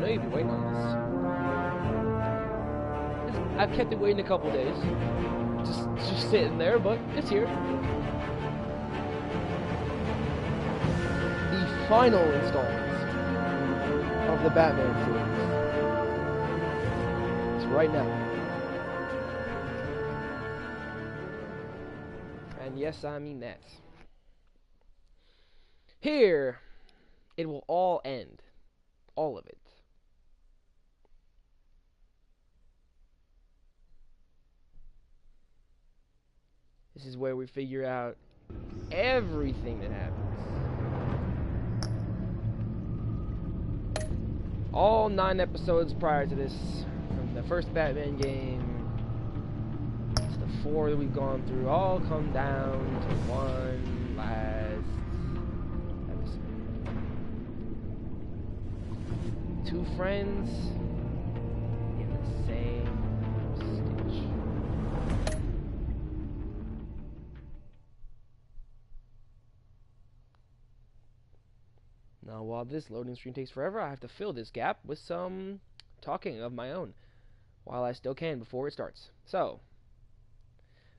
know you've been waiting on this. I've kept it waiting a couple days. Just sitting there, but it's here. The final installment of the Batman series. It's right now. And yes, I mean that. Here, it will all end. All of it. This is where we figure out everything that happens. All 9 episodes prior to this, from the first Batman game to the 4 that we've gone through, all come down to one last episode. 2 friends in the same stitch. Now, while this loading screen takes forever, I have to fill this gap with some talking of my own, while I still can before it starts. So,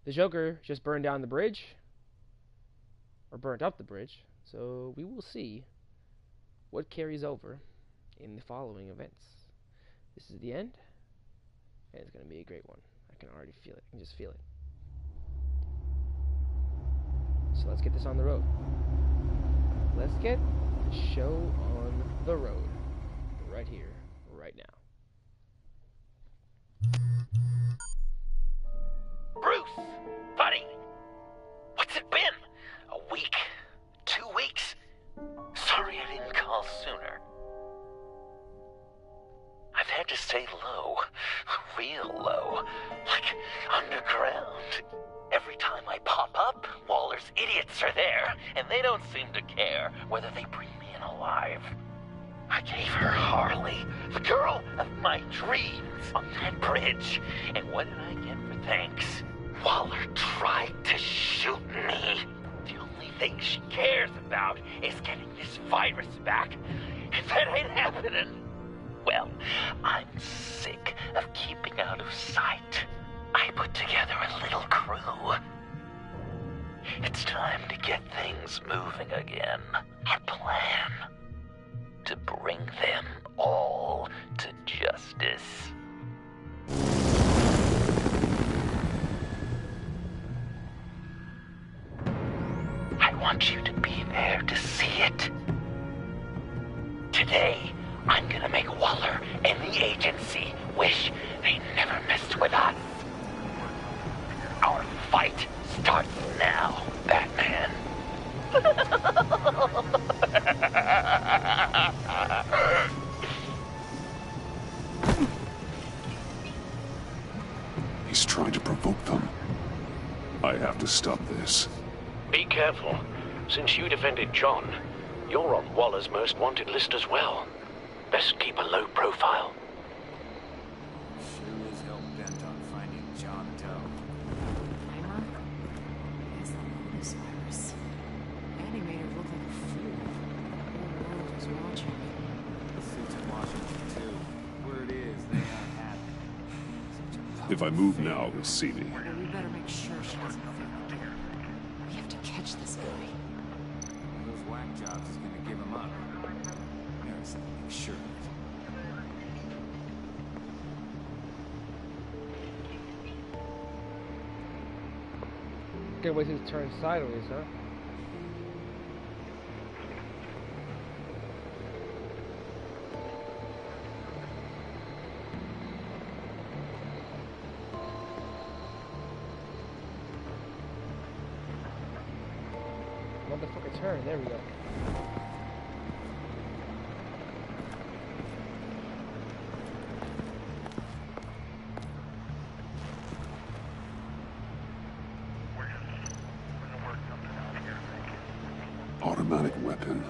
the Joker just burned down the bridge, or burnt up the bridge, so we will see what carries over in the following events. This is the end, and it's going to be a great one. I can already feel it. I can just feel it. So let's get this on the road. Let's get the show on the road. Right here, right now. Bruce! Buddy! What's it been? A week? 2 weeks? Sorry I didn't call sooner. I've had to stay low. Real low. Like underground. Every time I pop up, Waller's idiots are there, and they don't seem to care whether they bring me in alive. I gave her Harley, the girl of my dreams, on that bridge. And what did I get for thanks? Waller tried to shoot me. The only thing she cares about is getting this virus back. And that ain't happening. Well, I'm sick of keeping out of sight. I put together a little crew. It's time to get things moving again. Our plan: to bring them all to justice. I want you to be there to see it. Today, I'm gonna make Waller and the agency wish they never messed with us. Our fight starts now, Batman. He's trying to provoke them. I have to stop this. Be careful. Since you defended John, you're on Waller's most wanted list as well. Best keep a low profile. Sure is hell bent on finding John Doe. Hammer? It's the Lotus virus. Andy made her look like a fool. The whole world was watching. The suits in Washington, too. Word is, they aren't happy. If I move now, he'll see me. But we better make sure she doesn't feel like it. We have to catch this guy. One of those whack jobs is gonna give him up. Harrison will make sure of it. Can't wait to turn sideways, huh? Motherfucker turn, there we go. Automatic weapon.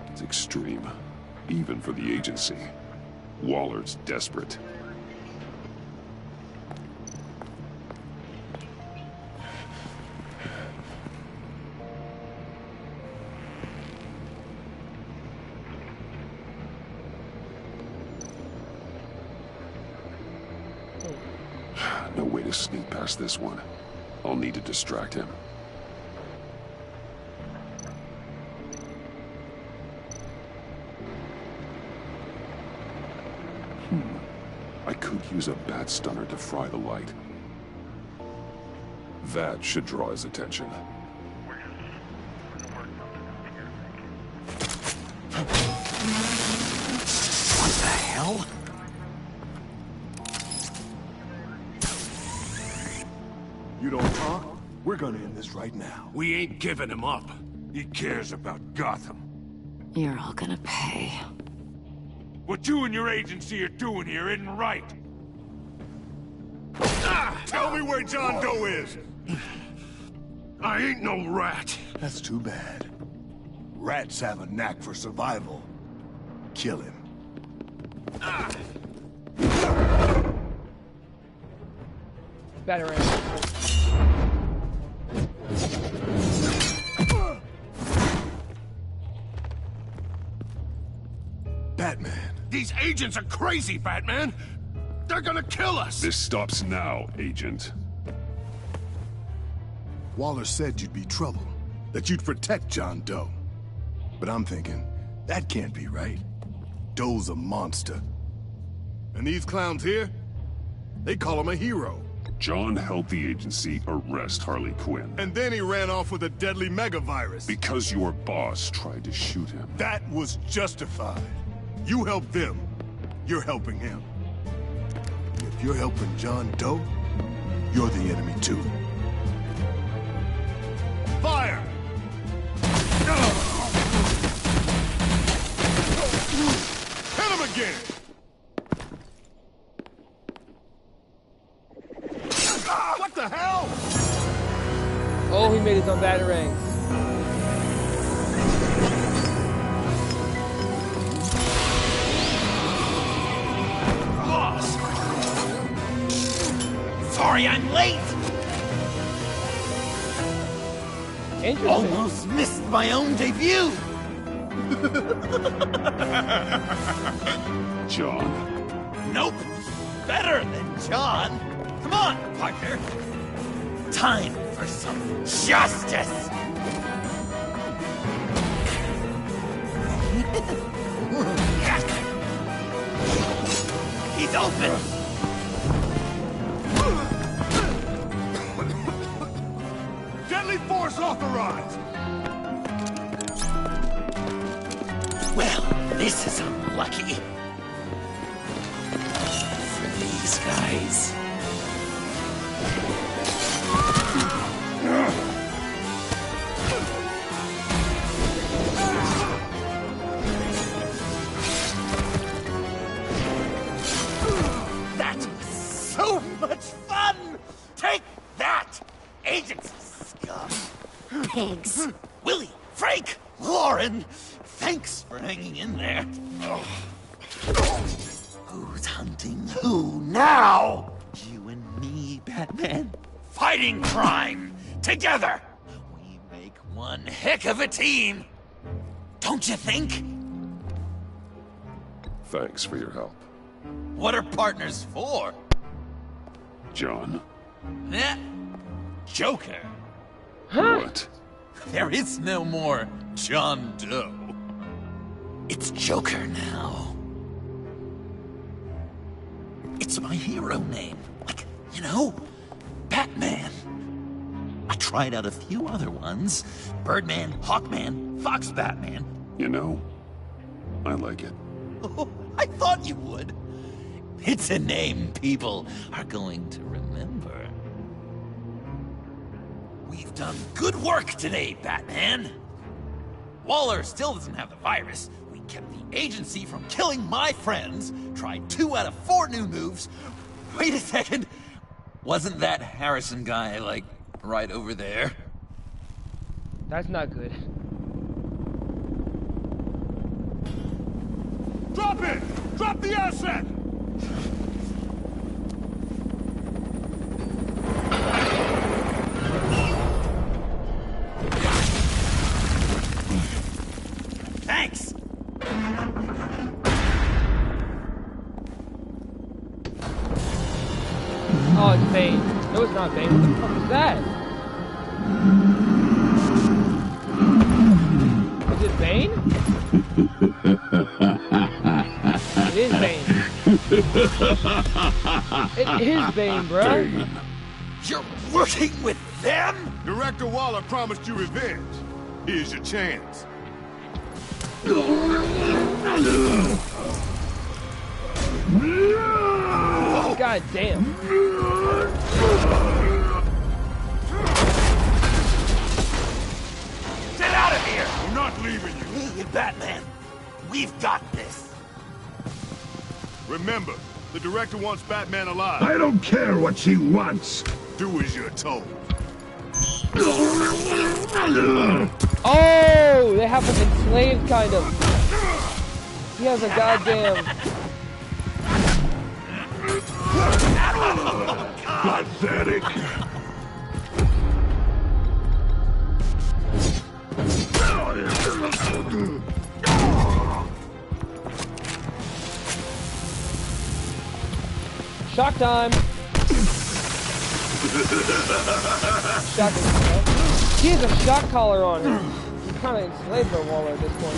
It's extreme. Even for the agency. Waller's desperate. No way to sneak past this one. I'll need to distract him. I could use a bat stunner to fry the light. That should draw his attention. What the hell? You don't talk? We're gonna end this right now. We ain't giving him up. He cares about Gotham. You're all gonna pay. What you and your agency are doing here isn't right. Tell me where John Doe is! I ain't no rat. That's too bad. Rats have a knack for survival. Kill him. Batarang. Batman. These agents are crazy, Batman. They're gonna kill us. This stops now, Agent. Waller said you'd be trouble. That you'd protect John Doe. But I'm thinking, that can't be right. Doe's a monster. And these clowns here? They call him a hero. John helped the agency arrest Harley Quinn. And then he ran off with a deadly megavirus. Because your boss tried to shoot him. That was justified. You helped them. You're helping him. If you're helping John Doe, you're the enemy too. Fire! Hit him again! What the hell? Oh, he made his own batarangs. Boss! Sorry I'm late! Interesting. Almost missed my own debut! John. Nope! Better than John! Come on, partner! Time for some justice! He's open! Deadly force authorized! Well, this is unlucky. For these guys. That was so much fun! Take that, agents scum! Pigs. Willie, Frank, Lauren, thanks for hanging in there. Who's hunting who now? You and me, Batman. Fighting crime together. We make one heck of a team. Don't you think? Thanks for your help. What are partners for? John. Eh? Joker. What? There is no more John Doe. It's Joker now. It's my hero name. Like, you know, Batman. I tried out a few other ones. Birdman, Hawkman, Fox Batman. You know, I like it. Oh, I thought you would. It's a name people are going to remember. We've done good work today, Batman. Waller still doesn't have the virus. We kept the agency from killing my friends, tried 2 out of 4 new moves. Wait a second. Wasn't that Harrison guy, like, right over there? That's not good. Drop it! Drop the asset! Thanks! Oh, it's Bane. not Bane. What the fuck is that? Is it Bane? It is Bane. It is Bane, bruh. You're working with them? Director Waller promised you revenge. Here's your chance. God damn. Get out of here! I'm not leaving you. Me and Batman, we've got this. Remember, the director wants Batman alive. I don't care what she wants. Do as you're told. Oh, they have him enslaved, kind of. He has a goddamn... Pathetic. Shock time! Shock. He has a shock collar on him. He's kind of enslaved by Waller at this point.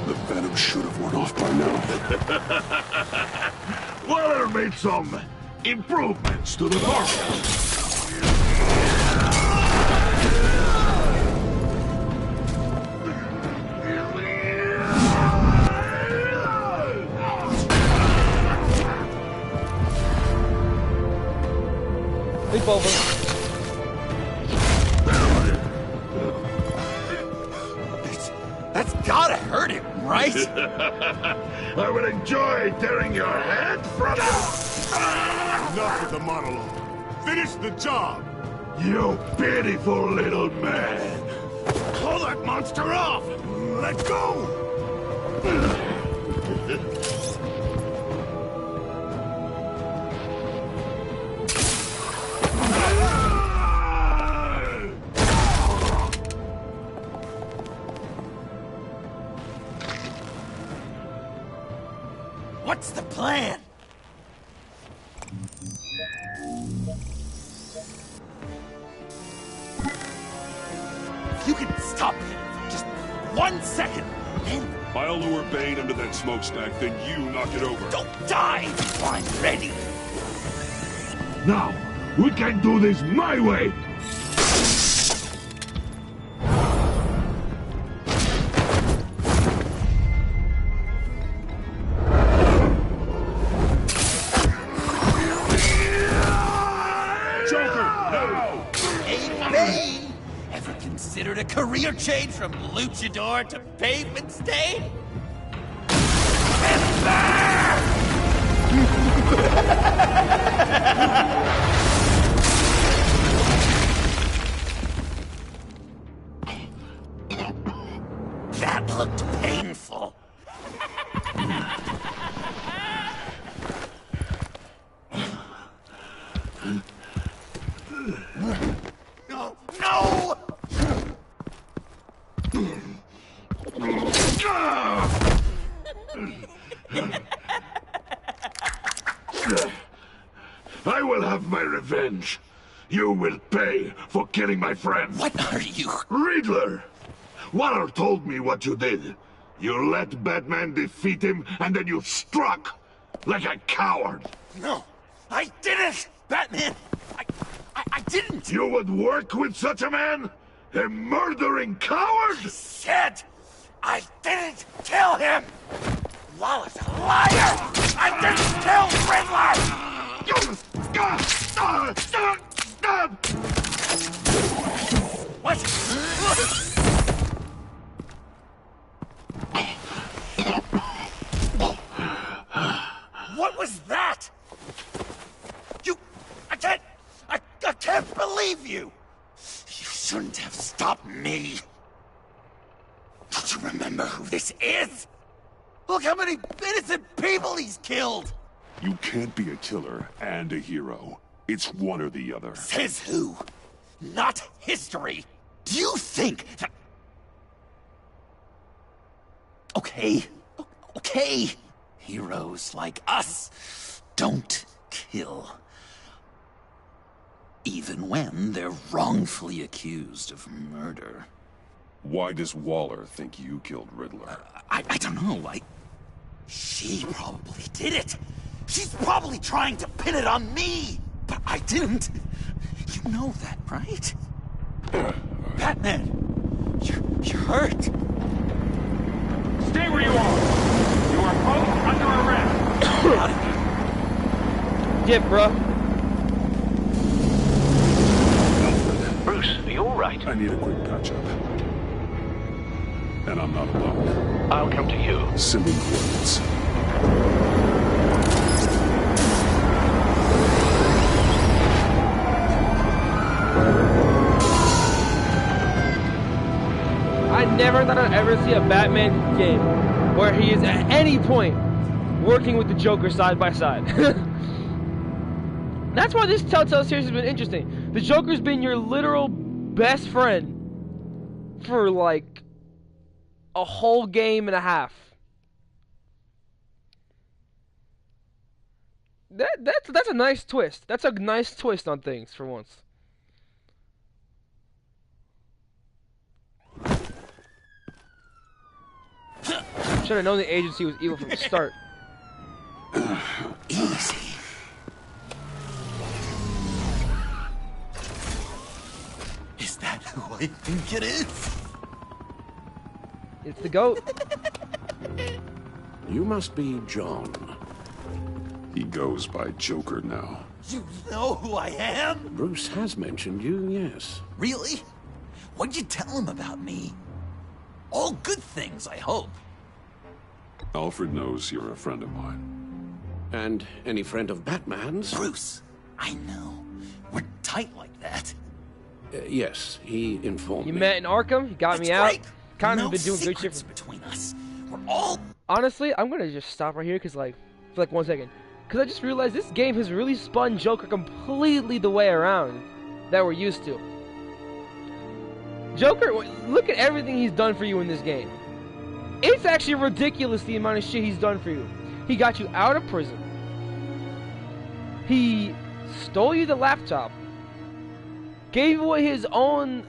The Venom should have worn off by now. Waller made some improvements to the formula. Leap over. That's gotta hurt him, right? I would enjoy tearing your head from it. Enough with the monologue. Finish the job. You pitiful little man. Pull that monster off! Let go! What's the plan? If you can stop him for just 1 second, then I'll lure Bane into that smokestack, then you knock it over. don't die before I'm ready. Now, we can do this my way! Considered a career change from luchador to pavement stain? That looked painful. No! No! I will have my revenge. You will pay for killing my friend. What are you? Riddler! Waller told me what you did. You let Batman defeat him, and then you struck like a coward. No, I didn't! Batman, I didn't! You would work with such a man? A murdering coward? I said I didn't kill him! Waller's a liar! I didn't kill Riddler! What? What was that? I can't believe you! You shouldn't have stopped me. Don't you remember who this is? Look how many innocent people he's killed! You can't be a killer and a hero. It's one or the other. Says who? Not history. Do you think that... Okay. Heroes like us don't kill. Even when they're wrongfully accused of murder. Why does Waller think you killed Riddler? I don't know, She probably did it! She's probably trying to pin it on me! But I didn't! You know that, right? Batman! You're hurt! Stay where you are! You are both under arrest! Out of here. Dip, bro. Bruce, are you alright? I need a quick patch-up. And I'm not alone. I'll come to you. Sending coordinates. I never thought I'd ever see a Batman game where he is at any point working with the Joker side by side. That's why this Telltale series has been interesting. The Joker's been your literal best friend for like a whole game and a half. That's a nice twist. That's a nice twist on things for once. Should have known the agency was evil from the start. Easy. Is that who I think it is? It's the GOAT. You must be John. He goes by Joker now. You know who I am? Bruce has mentioned you, yes. Really? What'd you tell him about me? All good things, I hope. Alfred knows you're a friend of mine. And any friend of Batman's? Bruce, I know. We're tight like that. Yes, he informed You me. met in Arkham. He got That's me out. right. Kind of No been doing good shit. secrets between us. We're all... Honestly, I'm gonna just stop right here because, like, for like 1 second, because I just realized this game has really spun Joker completely the way around that we're used to. Joker, look at everything he's done for you in this game. It's actually ridiculous the amount of shit he's done for you. He got you out of prison. He stole you the laptop. Gave away his own...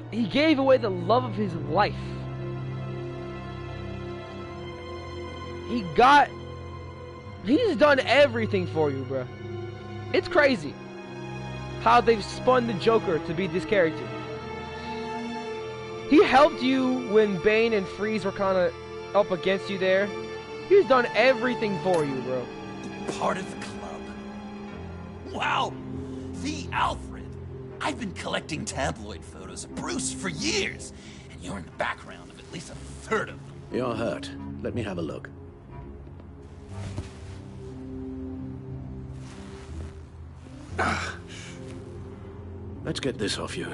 He gave away the love of his life. He's done everything for you, bro. It's crazy how they've spun the Joker to be this character. He helped you when Bane and Freeze were kind of up against you there. He's done everything for you, bro. Part of the club. Wow! The Alfred! I've been collecting tabloid photos of Bruce for years, and you're in the background of at least a third of them. You're hurt. Let me have a look. Let's get this off you.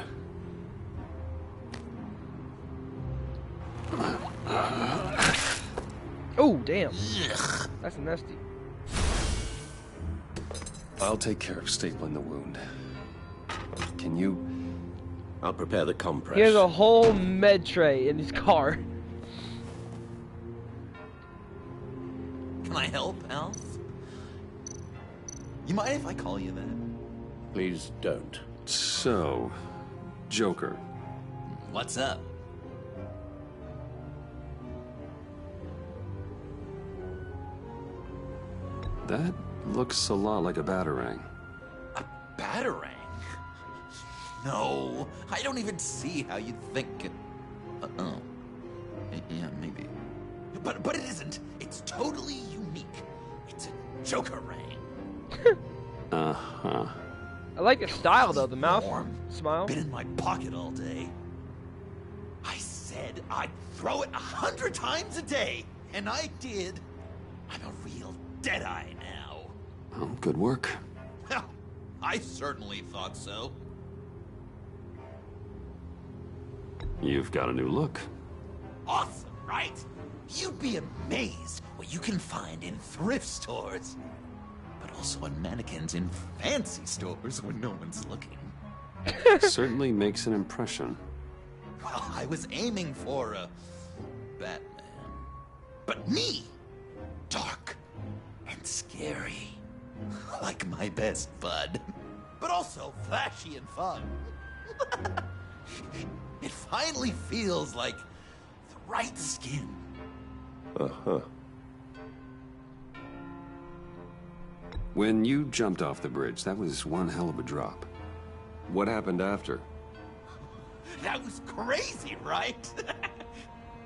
Oh, damn. That's nasty. I'll take care of stapling the wound. Can you... I'll prepare the compress. He has a whole med tray in his car. Can I help, Alf? You mind if I call you that? Please don't. So, Joker. What's up? That looks a lot like a batarang. A batarang? No, I don't even see how you'd think it... oh. Yeah, maybe. But it isn't. It's totally unique. It's a Joker-rang. Uh-huh. I like his style, though. The mouth Warm. smile. Been in my pocket all day. I I'd throw it 100 times a day, and I did. I'm a real Deadeye now. Well, good work. Well, I certainly thought so. You've got a new look. Awesome, right? You'd be amazed what you can find in thrift stores. But also on mannequins in fancy stores when no one's looking. Certainly makes an impression. Well, I was aiming for a Batman. But me, dark and scary. Like my best bud. But also flashy and fun. It finally feels like the right skin. Uh-huh. When you jumped off the bridge, that was one hell of a drop. What happened after? That was crazy, right?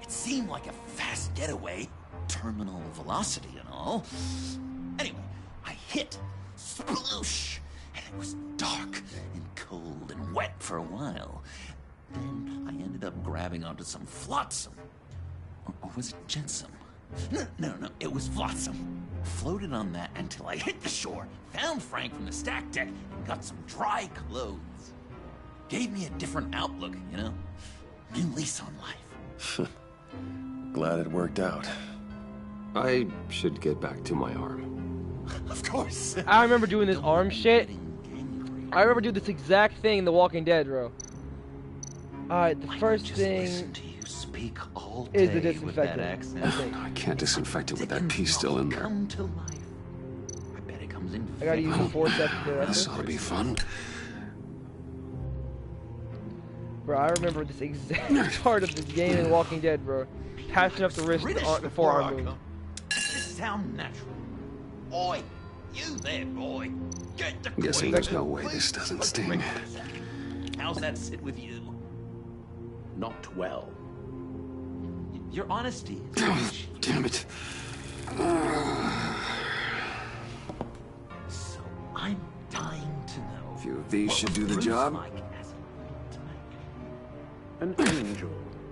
It seemed like a fast getaway, terminal velocity and all. Anyway, I hit, sploosh, and it was dark and cold and wet for a while. Then I ended up grabbing onto some flotsam. Or was it jetsam? No, it was flotsam. Floated on that until I hit the shore, found Frank from the stack deck, and got some dry clothes. Gave me a different outlook, you know? New lease on life. Glad it worked out. I should get back to my arm. Of course. I remember doing this arm shit. I remember doing this exact thing in The Walking Dead, bro. Alright, the first thing speak all is the day with that disinfectant. accent. I can't disinfect it with that piece still in there. Come to life. I bet it comes in. I gotta use the forceps for the This rest. ought to be fun. Bro, I remember this exact part of this game in Walking Dead, bro. Passing up the wrist British the before forearm I move. come. Just sound natural. Oi, you there, boy. Get the Guessing queen. there's no way this doesn't sting. How's that sit with you? Not well. Your honesty. Damn it. So I'm dying to know. A few of these what should do the Bruce job. like as a An angel.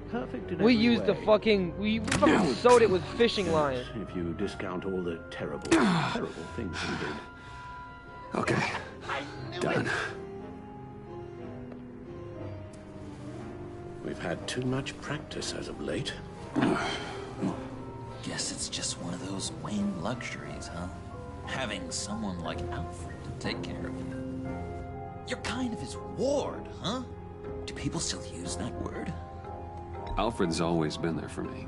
Perfect in We every used the way. fucking fucking sewed it with fishing line. If you discount all the terrible, terrible things he did. Okay. Done. We've had too much practice as of late. Guess it's just one of those Wayne luxuries, huh? Having someone like Alfred to take care of you. You're kind of his ward, huh? Do people still use that word? Alfred's always been there for me.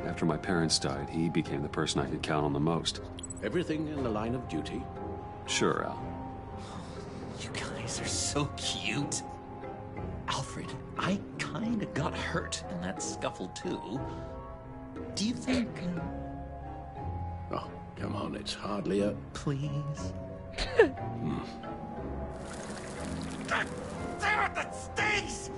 After my parents died, he became the person I could count on the most. Everything in the line of duty. Sure, Al. You guys are so cute. Alfred, I kinda got hurt in that scuffle too. Do you think... Oh, come on, it's hardly a... Please? God damn it, that stings!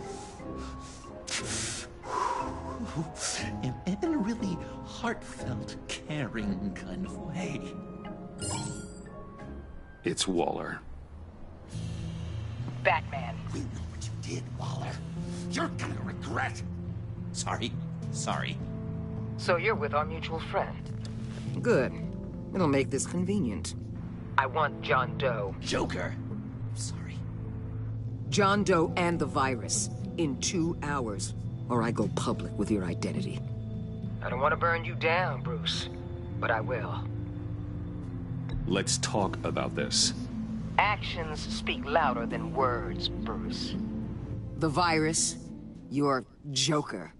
In a really heartfelt, caring kind of way. It's Waller. Batman. You know what you did, Waller. You're gonna regret. Sorry. So you're with our mutual friend. Good. It'll make this convenient. I want John Doe. Joker. Sorry. John Doe and the virus. In 2 hours. Or I go public with your identity. I don't want to burn you down, Bruce. But I will. Let's talk about this. Actions speak louder than words, Bruce. The virus, your Joker.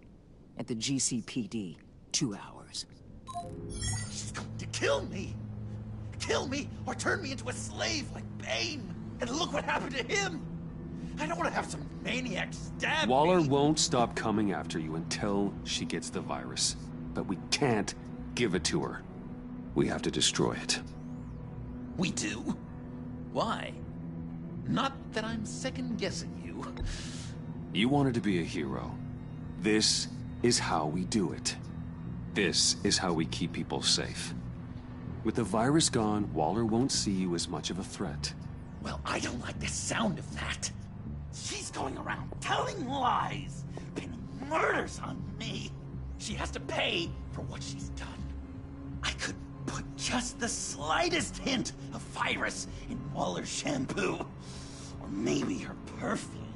At the GCPD. 2 hours. She's going to kill me. Kill me or turn me into a slave like Bane. And look what happened to him. I don't want to have some maniac stab Waller me. won't stop coming after you until she gets the virus. But we can't give it to her. We have to destroy it. We do? Why? Not that I'm second-guessing you. You wanted to be a hero. This is how we do it. This is how we keep people safe. With the virus gone, Waller won't see you as much of a threat. Well, I don't like the sound of that. She's going around telling lies, pinning murders on me. She has to pay for what she's done. I could put just the slightest hint of virus in Waller's shampoo, or maybe her perfume,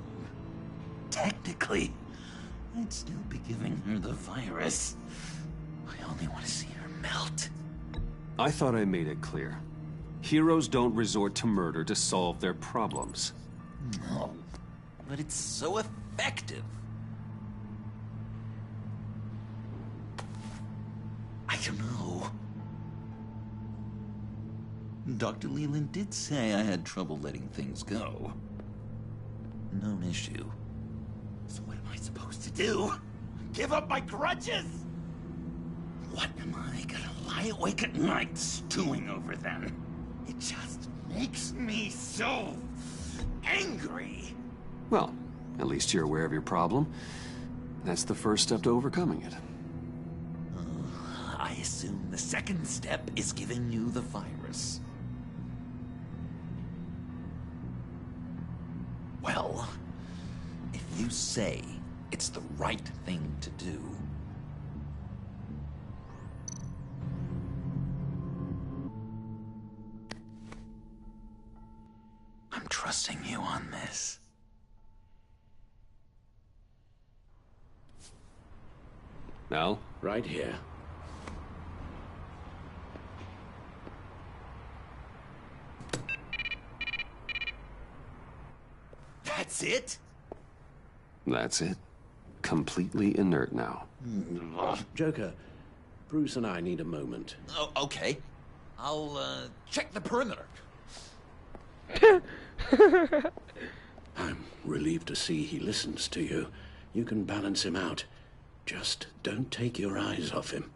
technically, I'd still be giving her the virus. I only want to see her melt. I thought I made it clear. Heroes don't resort to murder to solve their problems. No, but it's so effective. I don't know. Dr. Leland did say I had trouble letting things go. Known issue. So what am I supposed to do? Give up my grudges? What am I gonna lie awake at night stewing over them? It just makes me so angry. Well, at least you're aware of your problem. That's the first step to overcoming it. I assume the second step is giving you the virus. Well, if you say it's the right thing to do, I'm trusting you on this. Al? Right here. That's it? That's it. Completely inert now. Joker, Bruce and I need a moment. Oh, okay. I'll, check the perimeter. I'm relieved to see he listens to you. You can balance him out. Just don't take your eyes off him.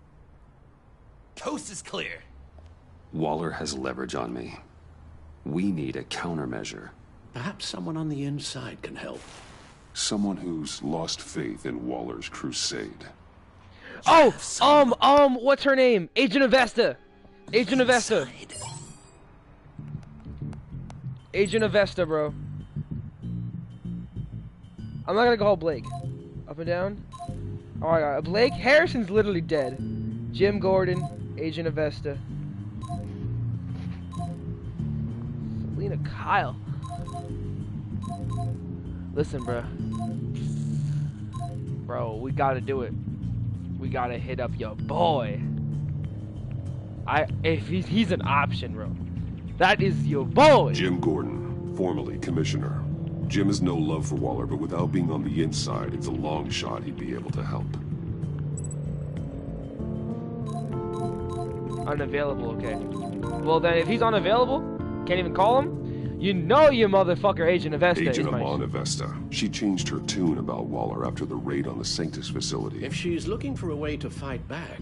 Coast is clear. Waller has leverage on me. We need a countermeasure. Perhaps someone on the inside can help. Someone who's lost faith in Waller's crusade. Oh, what's her name? Agent Avesta. Agent Avesta. Agent Avesta, bro. I'm not gonna call Blake. Up and down. Oh my god, Blake Harrison's literally dead. Jim Gordon, Agent Avesta. Selena Kyle. Listen, bro, we gotta do it. We gotta hit up your boy. If he's an option, bro. That is your boy. Jim Gordon, formerly commissioner. Jim has no love for Waller, but without being on the inside, it's a long shot he'd be able to help. Unavailable, okay. Well then, if he's unavailable, can't even call him, you know you motherfucker Agent Avesta Agent is my... Amon Avesta. She changed her tune about Waller after the raid on the Sanctus facility. If she's looking for a way to fight back,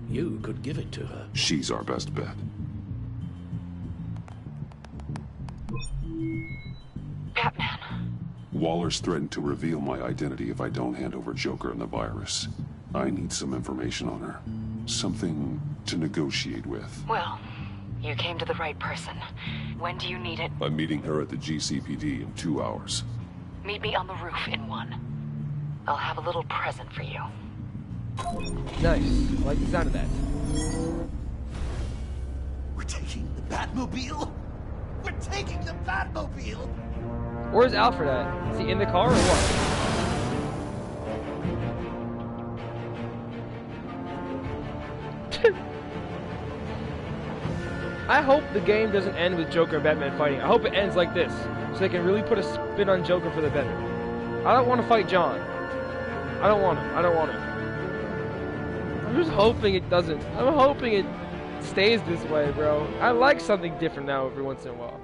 you could give it to her. She's our best bet. Batman. Waller's threatened to reveal my identity if I don't hand over Joker and the virus. I need some information on her. Something to negotiate with. Well, you came to the right person. When do you need it? I'm meeting her at the GCPD in 2 hours. Meet me on the roof in 1. I'll have a little present for you. Nice. I like the sound of that. We're taking the Batmobile? We're taking the Batmobile! Where's Alfred at? Is he in the car or what? I hope the game doesn't end with Joker and Batman fighting. I hope it ends like this, so they can really put a spin on Joker for the better. I don't want to fight John. I don't want him. I don't want him. I'm just hoping it doesn't. I'm hoping it stays this way, bro. I like something different now every once in a while.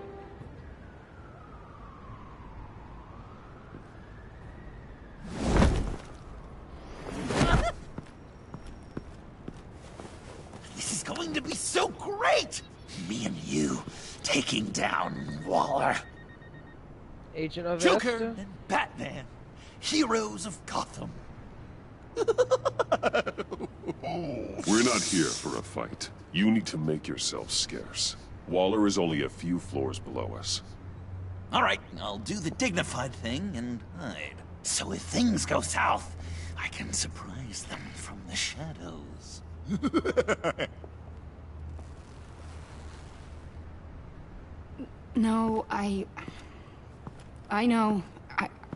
This is going to be so great! Me and you taking down Waller. Agent of Joker Avesta? and Batman, heroes of Gotham. We're not here for a fight. You need to make yourself scarce. Waller is only a few floors below us. All right, I'll do the dignified thing and hide. So if things go south, I can surprise them from the shadows. No, I know.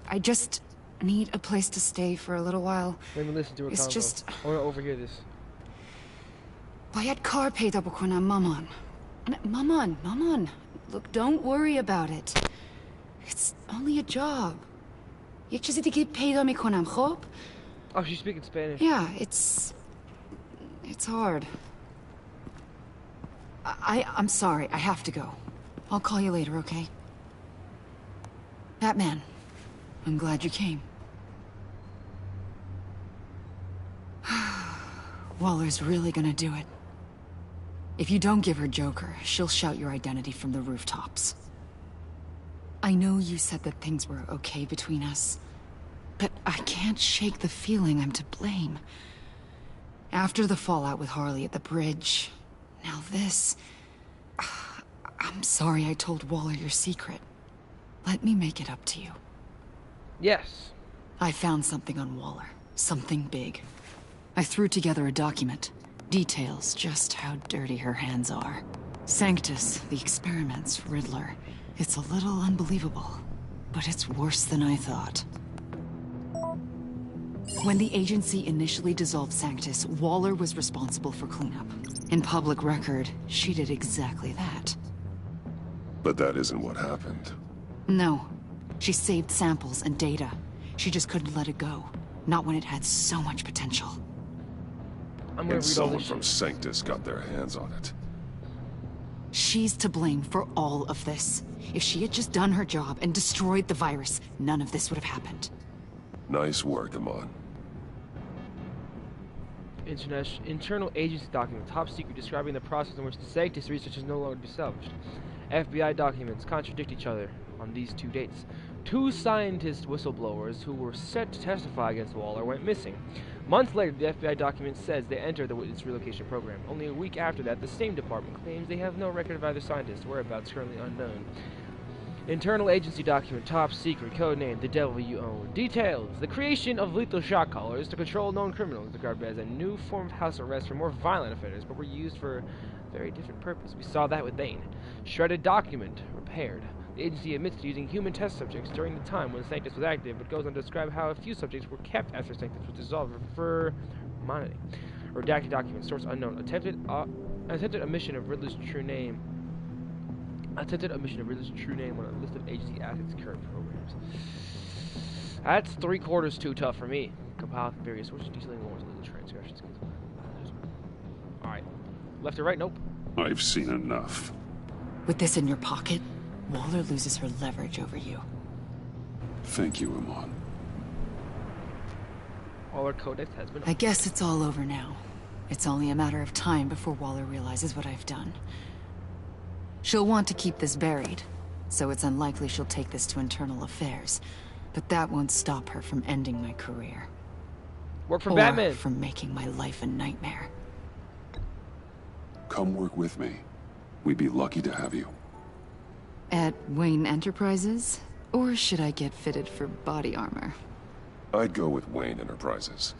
I just need a place to stay for a little while. Let me listen to her It's convo. just... I want to overhear this. Bayad kar peyda bukonam maman. Maman. Look, don't worry about it. It's only a job. Yek chizi dike peyda mikonam, khob? Oh, she's speaking Spanish. Yeah, it's hard. I'm sorry. I have to go. I'll call you later, okay? Batman, I'm glad you came. Waller's really gonna do it. If you don't give her Joker, she'll shout your identity from the rooftops. I know you said that things were okay between us, but I can't shake the feeling I'm to blame. After the fallout with Harley at the bridge, now this... I'm sorry I told Waller your secret. Let me make it up to you. Yes. I found something on Waller. Something big. I threw together a document. Details just how dirty her hands are. Sanctus, the experiments, Riddler. It's a little unbelievable, but it's worse than I thought. When the agency initially dissolved Sanctus, Waller was responsible for cleanup. In public record, she did exactly that. But that isn't what happened. No. She saved samples and data. She just couldn't let it go. Not when it had so much potential. And someone from Sanctus got their hands on it. She's to blame for all of this. If she had just done her job and destroyed the virus, none of this would have happened. Nice work, Amon. Internal agency document, top secret, describing the process in which the Sanctus research is no longer to be salvaged. FBI documents contradict each other on these two dates. Two scientist whistleblowers who were set to testify against Waller went missing. Months later, the FBI document says they entered the witness relocation program. Only a week after that, the same department claims they have no record of either scientist's whereabouts, currently unknown. Internal agency document, top secret, codename The Devil You Own. Details: the creation of lethal shock collars to control known criminals, described as a new form of house arrest for more violent offenders, but were used for a very different purpose. We saw that with Bane. Shredded document, repaired. The agency admits to using human test subjects during the time when Sanctus was active, but goes on to describe how a few subjects were kept after Sanctus was dissolved for monitoring. Redacted document, source unknown. Attempted omission of Riddler's true name. Attempted omission of Riddler's true name on a list of agency assets current programs. That's 3/4 too tough for me. Compile various sources detailing Lawrence legal transgressions. Alright. Left or right? Nope. I've seen enough. With this in your pocket, Waller loses her leverage over you. Thank you, Amon. Waller Codex has been... I guess it's all over now. It's only a matter of time before Waller realizes what I've done. She'll want to keep this buried, so it's unlikely she'll take this to internal affairs. But that won't stop her from ending my career. Work for Batman! From making my life a nightmare. Come work with me. We'd be lucky to have you. At Wayne Enterprises? Or should I get fitted for body armor? I'd go with Wayne Enterprises.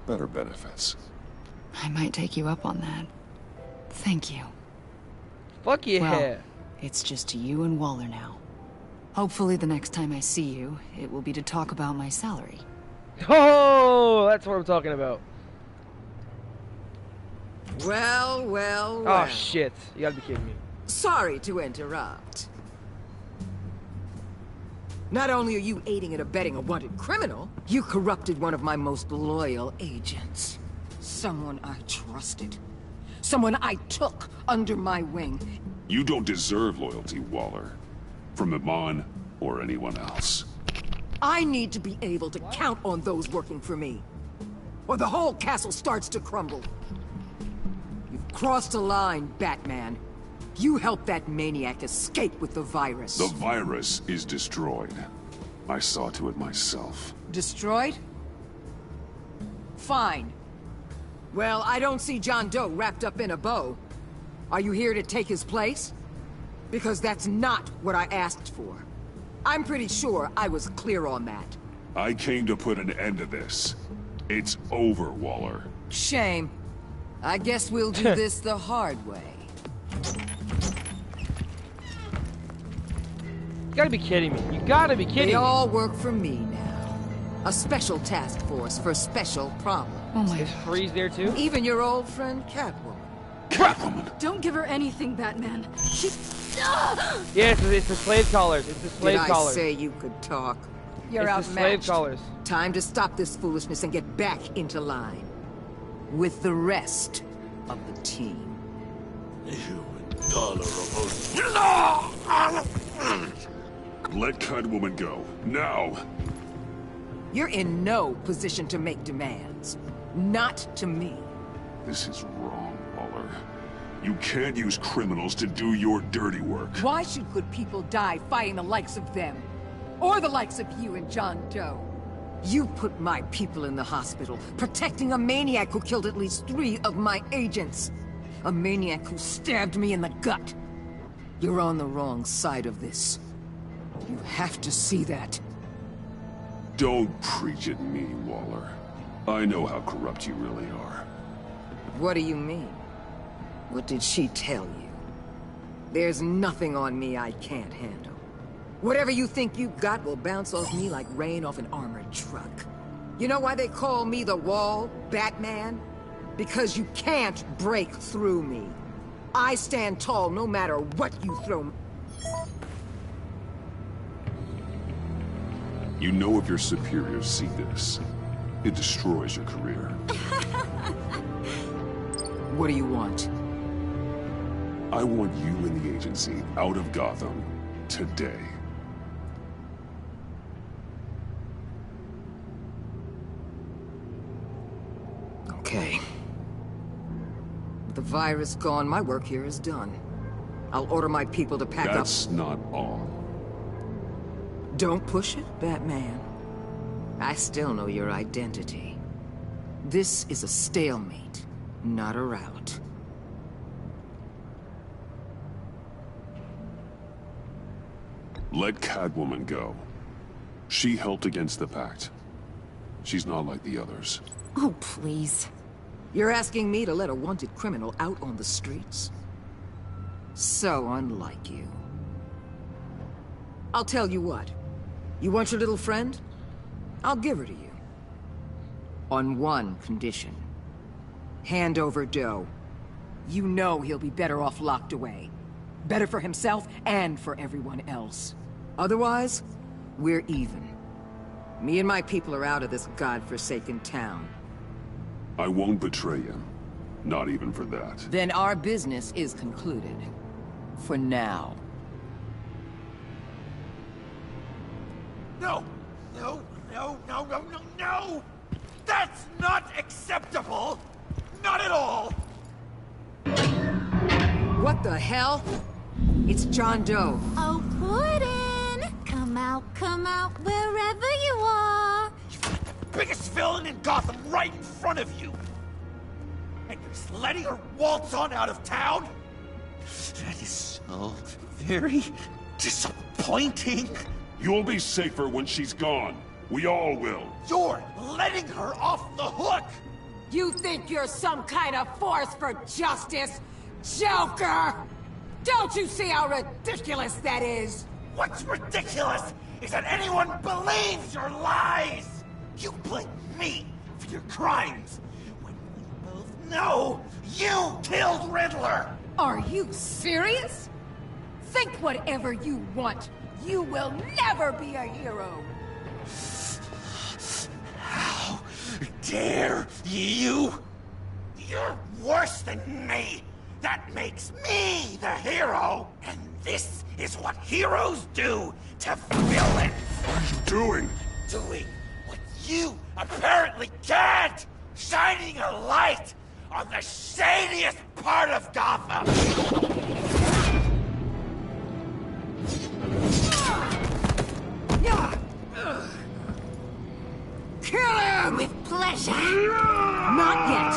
Better benefits. I might take you up on that. Thank you. Fuck yeah! Well, it's just you and Waller now. Hopefully the next time I see you, it will be to talk about my salary. Oh, that's what I'm talking about. Well. Oh shit, you gotta be kidding me. Sorry to interrupt. Not only are you aiding and abetting a wanted criminal, you corrupted one of my most loyal agents. Someone I trusted. Someone I took under my wing. You don't deserve loyalty, Waller. From Amon or anyone else. I need to be able to count on those working for me, or the whole castle starts to crumble. You've crossed a line, Batman. You helped that maniac escape with the virus. The virus is destroyed. I saw to it myself. Destroyed? Fine. Well, I don't see John Doe wrapped up in a bow. Are you here to take his place? Because that's not what I asked for. I'm pretty sure I was clear on that. I came to put an end to this. It's over, Waller. Shame. I guess we'll do this the hard way. gotta be kidding me. You gotta be kidding me. They all work for me now. A special task force for special problems. Oh my Is Freeze there too? Even your old friend Catwoman. Catwoman! Don't give her anything, Batman. She... Yeah, it's the slave collars. It's the slave Did collars. I say you could talk? You're It's the outmatched. slave collars. Time to stop this foolishness and get back into line. With the rest of the team. Let Catwoman go. Now! You're in no position to make demands. Not to me. This is wrong, Waller. You can't use criminals to do your dirty work. Why should good people die fighting the likes of them? Or the likes of you and John Doe? You put my people in the hospital, protecting a maniac who killed at least 3 of my agents. A maniac who stabbed me in the gut. You're on the wrong side of this. You have to see that. Don't preach at me, Waller. I know how corrupt you really are. What do you mean? What did she tell you? There's nothing on me I can't handle. Whatever you think you've got will bounce off me like rain off an armored truck. You know why they call me the Wall, Batman? Because you can't break through me. I stand tall no matter what you throw me. You know if your superiors see this, it destroys your career. What do you want? I want you and the agency out of Gotham today. Okay. With the virus gone, my work here is done. I'll order my people to pack up. That's not all. Don't push it, Batman. I still know your identity. This is a stalemate, not a rout. Let Catwoman go. She helped against the Pact. She's not like the others. Oh, please. You're asking me to let a wanted criminal out on the streets? So unlike you. I'll tell you what. You want your little friend? I'll give her to you. On one condition. Hand over Doe. You know he'll be better off locked away. Better for himself and for everyone else. Otherwise, we're even. Me and my people are out of this godforsaken town. I won't betray him. Not even for that. Then our business is concluded. For now. No! No, no, no, no, no, no! That's not acceptable! Not at all! What the hell? It's John Doe. Oh, Gordon! Come out, wherever you are! Biggest villain in Gotham right in front of you! And you're just letting her waltz on out of town? That is so very disappointing. You'll be safer when she's gone. We all will. You're letting her off the hook! You think you're some kind of force for justice, Joker? Don't you see how ridiculous that is? What's ridiculous is that anyone believes your lies! You blame me for your crimes, when we both know you killed Riddler! Are you serious? Think whatever you want. You will never be a hero! How dare you? You're worse than me! That makes me the hero! And this is what heroes do to villains! What are you doing? Doing what you apparently can't! Shining a light on the shadiest part of Gotham! Kill him! With pleasure! Not yet!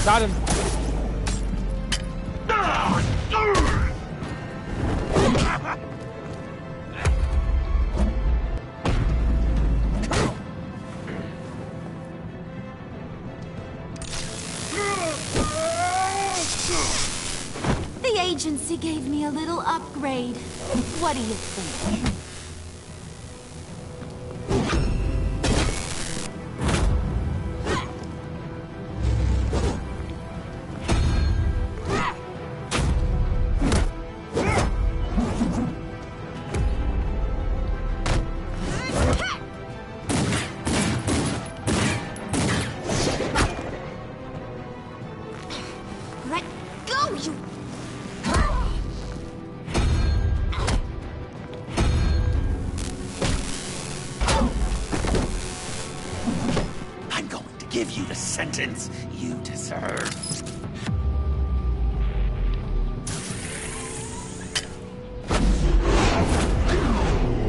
Got him. agency gave me a little upgrade. What do you think? Let go, you... I'm going to give you the sentence you deserve.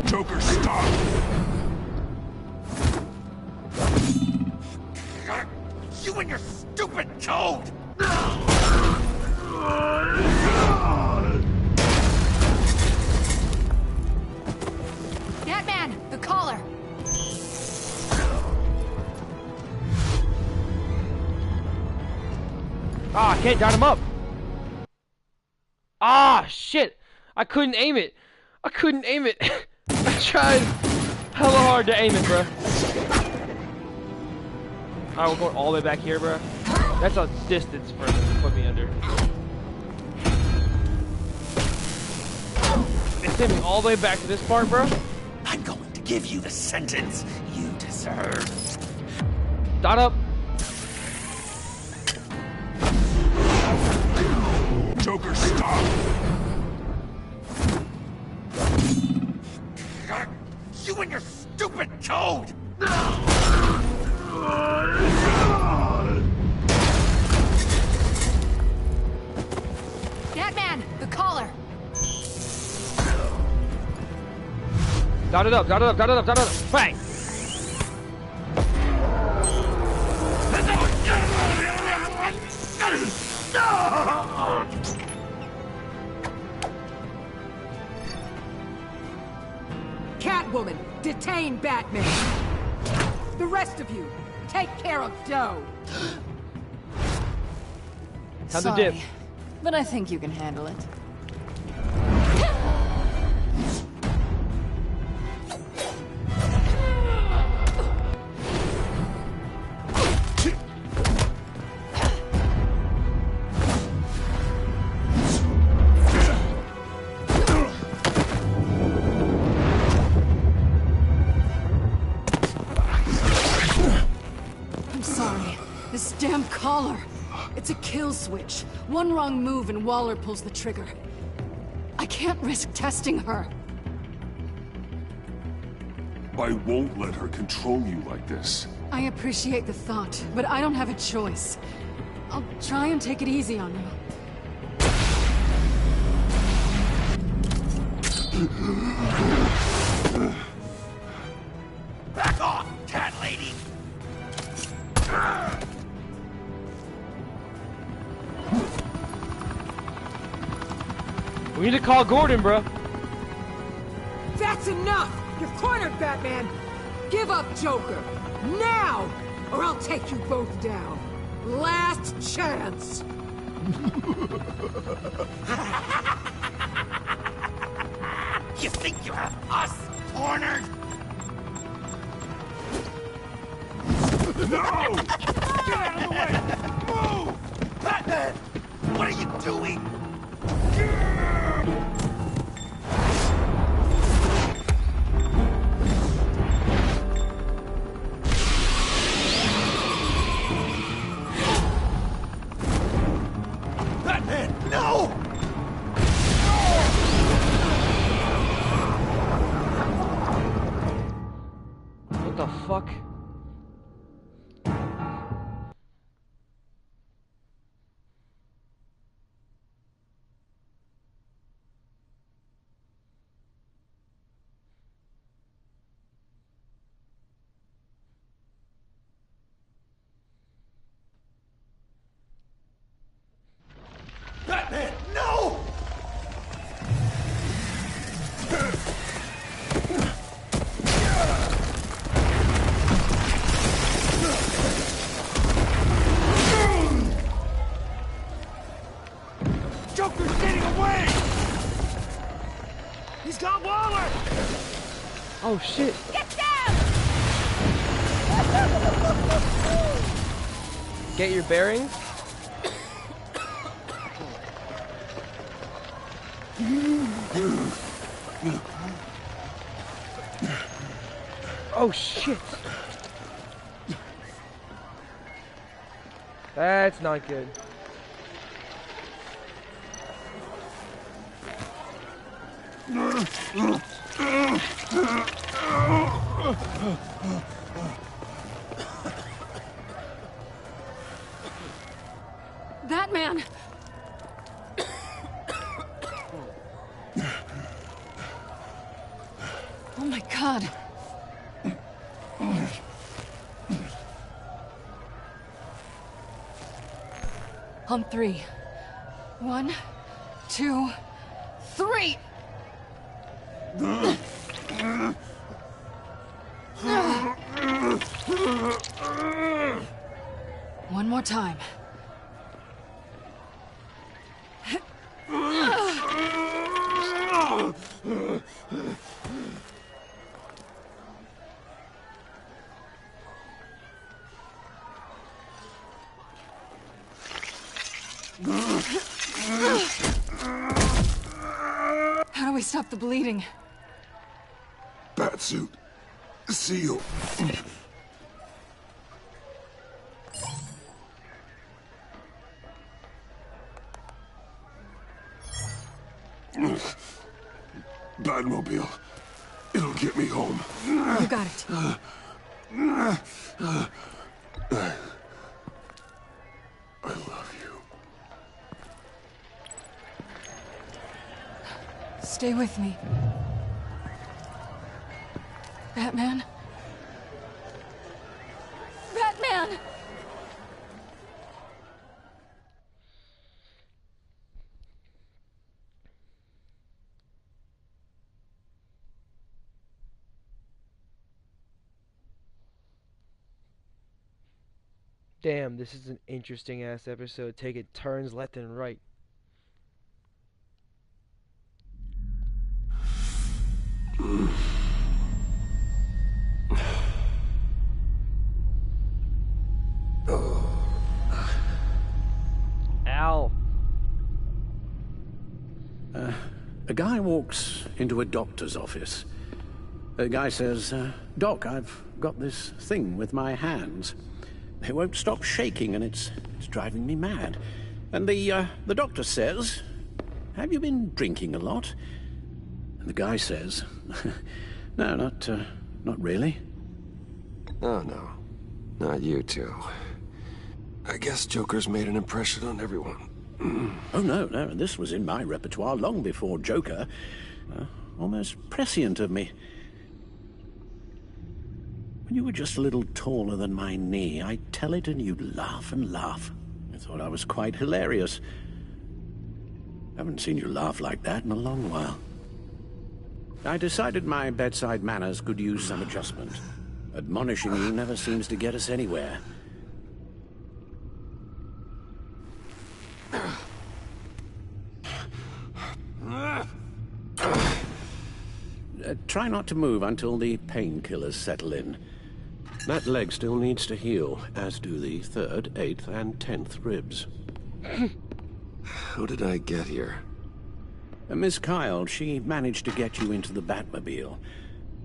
Joker, stop! You and your stupid toad! Batman, the collar. Ah, I can't down him up. Ah, shit. I couldn't aim it. I couldn't aim it. I tried hella hard to aim it, bro. Alright, we're going all the way back here, bro. That's a distance for him to put me under. They sent me all the way back to this part, bro. I'm going to give you the sentence you deserve. Dot up. Joker, stop! You and your stupid toad! Batman, the collar. Dot it up, dot it up, dot it up, dot it up. Bang! Catwoman, detain Batman. The rest of you, take care of Doe. Time to dip. But I think you can handle it. I'm sorry. This damn collar. It's a kill switch. One wrong move and Waller pulls the trigger. I can't risk testing her. I won't let her control you like this. I appreciate the thought, but I don't have a choice. I'll try and take it easy on you. Back off, cat lady! We need to call Gordon, bro. That's enough! You're cornered, Batman! Give up Joker! Now! Or I'll take you both down. Last chance! You think you have us cornered? No! Get out of the way! Move! Batman! What are you doing? Batman, no! What the fuck? Oh shit! Get down! Get your bearings. Oh shit! That's not good. Batman! Oh my god. On 3. 1, 2, 3! One more time. How do we stop the bleeding? Batsuit. Seal. Batmobile. It'll get me home. You got it. I love you. Stay with me. Batman? Batman! Damn, this is an interesting ass episode. Taking turns left and right. Ow. A guy walks into a doctor's office. The guy says, Doc, I've got this thing with my hands. It won't stop shaking and it's driving me mad. And the doctor says, have you been drinking a lot? And the guy says, no, not really. Oh, no. Not you two. I guess Joker's made an impression on everyone. Oh, no, this was in my repertoire long before Joker. Almost prescient of me. When you were just a little taller than my knee, I'd tell it and you'd laugh and laugh. I thought I was quite hilarious. Haven't seen you laugh like that in a long while. I decided my bedside manners could use some adjustment. Admonishing you never seems to get us anywhere. Try not to move until the painkillers settle in. That leg still needs to heal, as do the 3rd, 8th, and 10th ribs. How did I get here? Miss Kyle, she managed to get you into the Batmobile.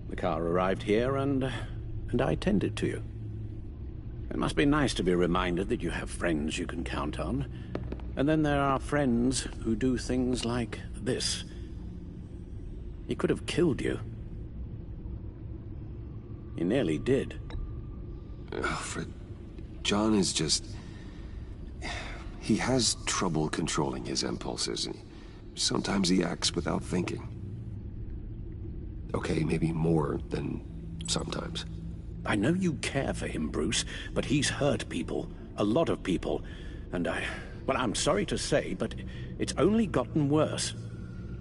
The car arrived here, and I tended to you. It must be nice to be reminded that you have friends you can count on. And then there are friends who do things like this. He could have killed you. He nearly did. Alfred, John is just... He has trouble controlling his impulses. Sometimes he acts without thinking. Okay, maybe more than sometimes. I know you care for him, Bruce, but he's hurt people. A lot of people. And well, I'm sorry to say, but it's only gotten worse.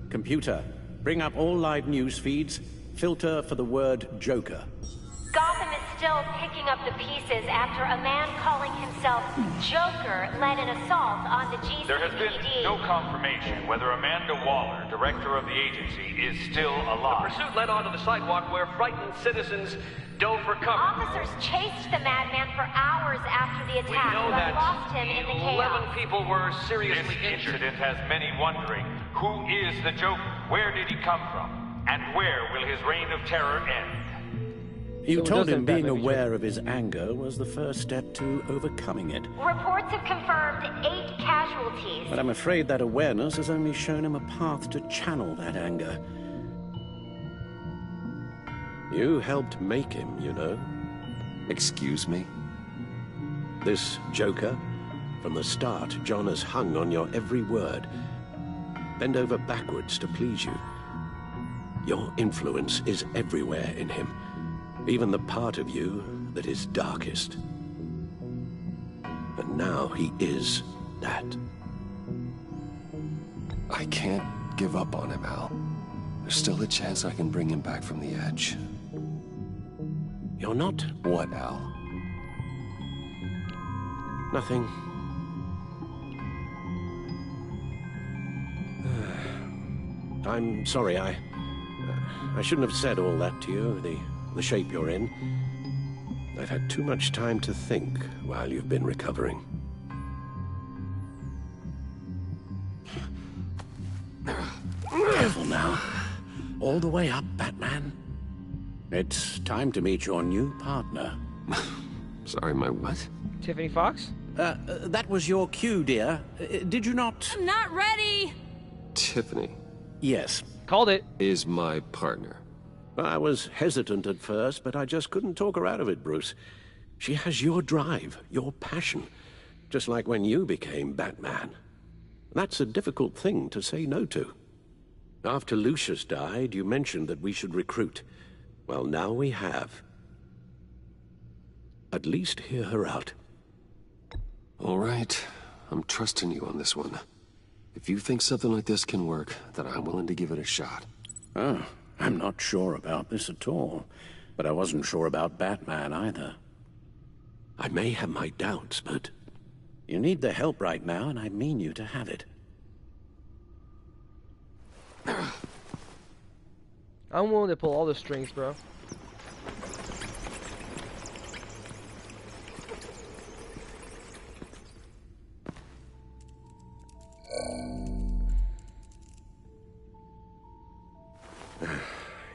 Computer, bring up all live news feeds. Filter for the word Joker. Gotham is still still picking up the pieces after a man calling himself Joker led an assault on the GCPD. There has been no confirmation whether Amanda Waller, director of the agency, is still alive. The pursuit led onto the sidewalk where frightened citizens dove for cover. Officers chased the madman for hours after the attack, We know but that lost him in the chaos. 11 people were seriously This injured. incident has many wondering, who is the Joker? Where did he come from? And where will his reign of terror end? You So told doesn't him being Batman aware of his anger was the first step to overcoming it. Reports have confirmed 8 casualties. But I'm afraid that awareness has only shown him a path to channel that anger. You helped make him, you know. Excuse me? This Joker, from the start, John has hung on your every word. Bend over backwards to please you. Your influence is everywhere in him, even the part of you that is darkest. And now he is that. I can't give up on him, Al. There's still a chance I can bring him back from the edge. You're not? What, Al? Nothing. I'm sorry, I shouldn't have said all that to you, the shape you're in. I've had too much time to think while you've been recovering. Careful now. All the way up, Batman. It's time to meet your new partner. Sorry, my what? Tiffany Fox? That was your cue, dear. Did you not? I'm not ready! Tiffany. Yes. Called it. Is my partner. I was hesitant at first, but I just couldn't talk her out of it, Bruce. She has your drive, your passion, just like when you became Batman. That's a difficult thing to say no to. After Lucius died, you mentioned that we should recruit. Well, now we have. At least hear her out. All right. I'm trusting you on this one. If you think something like this can work, then I'm willing to give it a shot. Oh, I'm not sure about this at all. But I wasn't sure about Batman either. I may have my doubts, but you need the help right now, and I mean you to have it. I'm willing to pull all the strings, bro.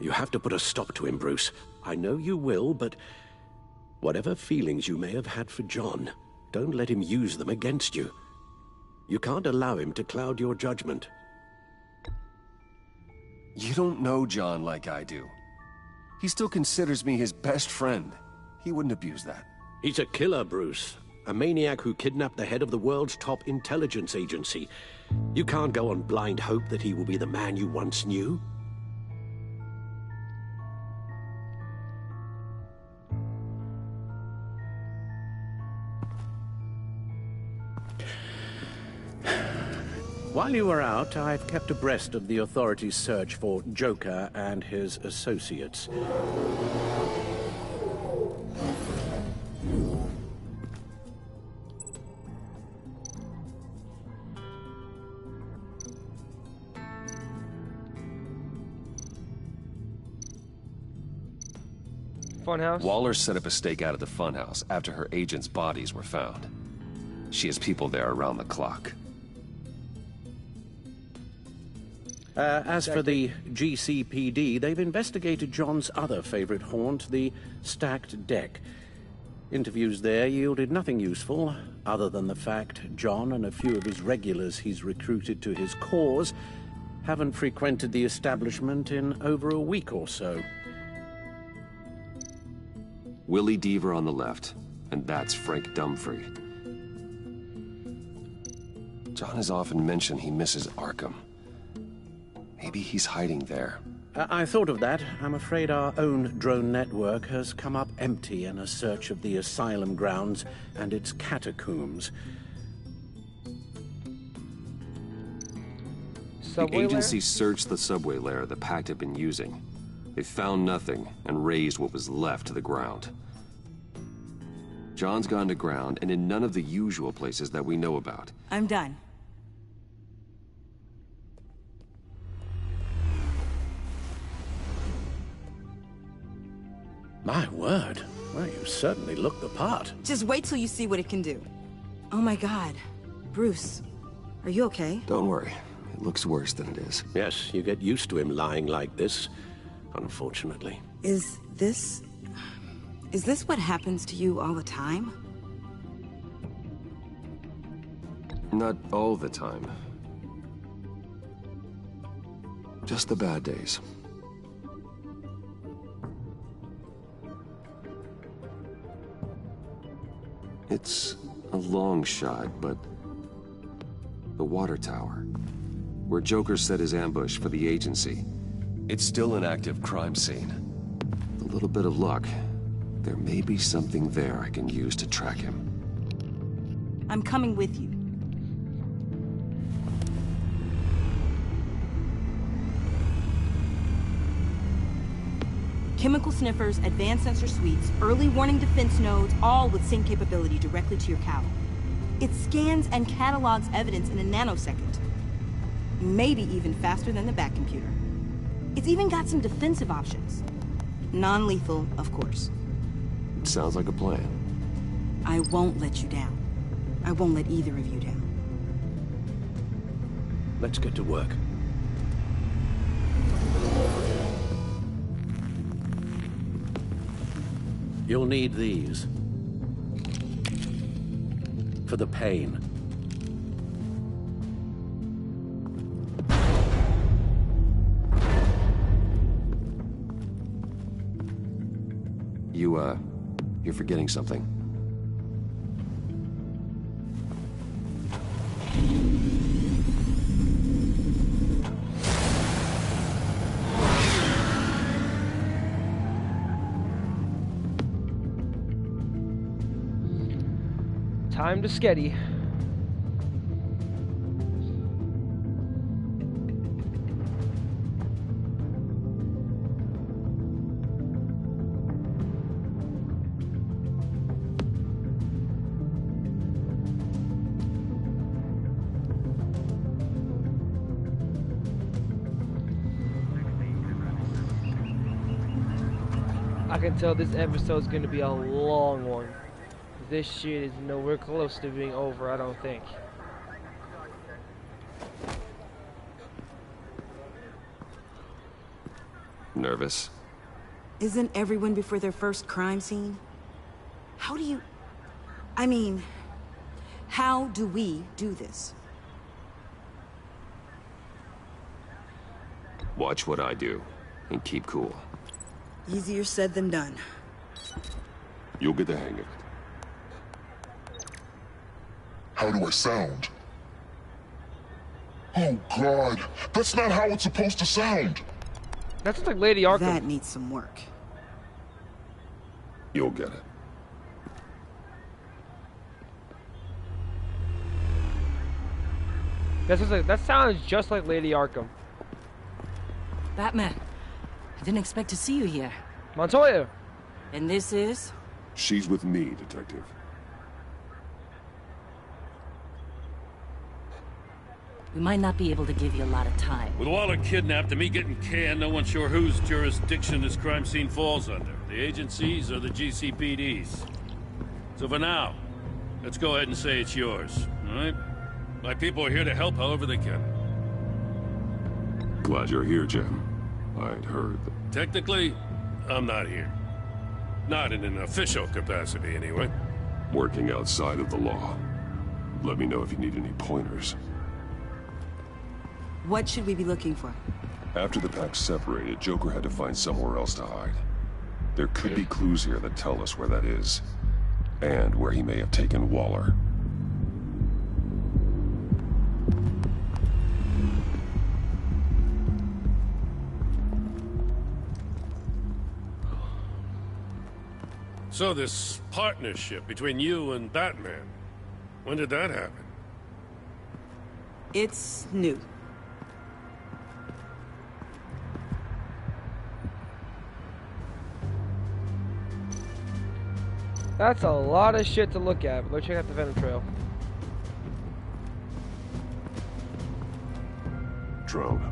You have to put a stop to him, Bruce. I know you will, but whatever feelings you may have had for John, don't let him use them against you. You can't allow him to cloud your judgment. You don't know John like I do. He still considers me his best friend. He wouldn't abuse that. He's a killer, Bruce. A maniac who kidnapped the head of the world's top intelligence agency. You can't go on blind hope that he will be the man you once knew. While you were out, I've kept abreast of the authorities' search for Joker and his associates. Funhouse? Waller set up a stakeout at the funhouse after her agents' bodies were found. She has people there around the clock. As for the GCPD, they've investigated John's other favorite haunt, the stacked deck. Interviews there yielded nothing useful, other than the fact John and a few of his regulars he's recruited to his cause haven't frequented the establishment in over a week or so. Willie Deaver on the left, and that's Frank Dumfrey. John has often mentioned he misses Arkham. Maybe he's hiding there. I thought of that. I'm afraid our own drone network has come up empty in a search of the asylum grounds and its catacombs. The agency searched the subway lair the Pact had been using. They found nothing and razed what was left to the ground. John's gone to ground and in none of the usual places that we know about. I'm done. My word. Well, you certainly look the part. Just wait till you see what it can do. Oh my god. Bruce, are you okay? Don't worry. It looks worse than it is. Yes, you get used to him lying like this, unfortunately. Is this what happens to you all the time? Not all the time. Just the bad days. It's a long shot, but the water tower, where Joker set his ambush for the agency, it's still an active crime scene. With a little bit of luck, there may be something there I can use to track him. I'm coming with you. Chemical sniffers, advanced sensor suites, early warning defense nodes, all with sync capability directly to your cowl. It scans and catalogs evidence in a nanosecond. Maybe even faster than the Bat computer. It's even got some defensive options. Non-lethal, of course. It sounds like a plan. I won't let you down. I won't let either of you down. Let's get to work. You'll need these. For the pain. You're forgetting something. Time to sketty. I can tell this episode's gonna be a long one. This shit is nowhere close to being over, I don't think. Nervous? Isn't everyone before their first crime scene? How do you... I mean, how do we do this? Watch what I do, and keep cool. Easier said than done. You'll get the hang of it. How do I sound? Oh God, that's not how it's supposed to sound. That sounds like Lady Arkham. That needs some work. You'll get it. That sounds just like Lady Arkham. Batman, I didn't expect to see you here. Montoya! And this is? She's with me, Detective. We might not be able to give you a lot of time. With Waller kidnapped and me getting canned, no one's sure whose jurisdiction this crime scene falls under. The agencies or the GCPD's. So for now, let's go ahead and say it's yours, all right? My people are here to help however they can. Glad you're here, Jim. I'd heard that... Technically, I'm not here. Not in an official capacity, anyway. Working outside of the law. Let me know if you need any pointers. What should we be looking for? After the pack separated, Joker had to find somewhere else to hide. There could be clues here that tell us where that is. And where he may have taken Waller. So this partnership between you and Batman, when did that happen? It's new. That's a lot of shit to look at, but let's check out the Venom Trail. Drone.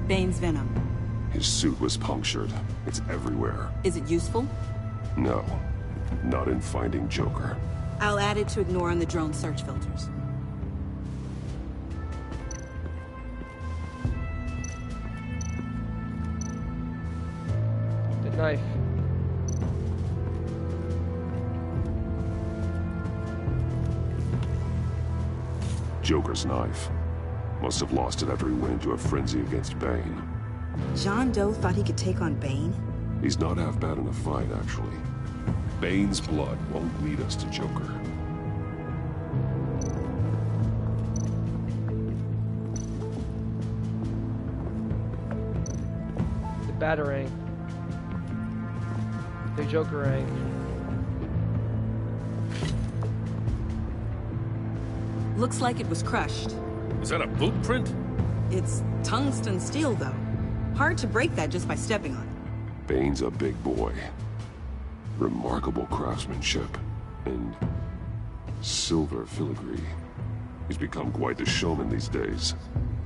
Bane's venom. His suit was punctured. It's everywhere. Is it useful? No. Not in finding Joker. I'll add it to ignore on the drone search filters. The knife. Joker's knife. Must have lost it after he went into a frenzy against Bane. John Doe thought he could take on Bane? He's not half bad in a fight, actually. Bane's blood won't lead us to Joker. The Batarang. The Jokerang. Looks like it was crushed. Is that a boot print? It's tungsten steel, though. Hard to break that just by stepping on it. Bane's a big boy. Remarkable craftsmanship. And silver filigree. He's become quite the showman these days.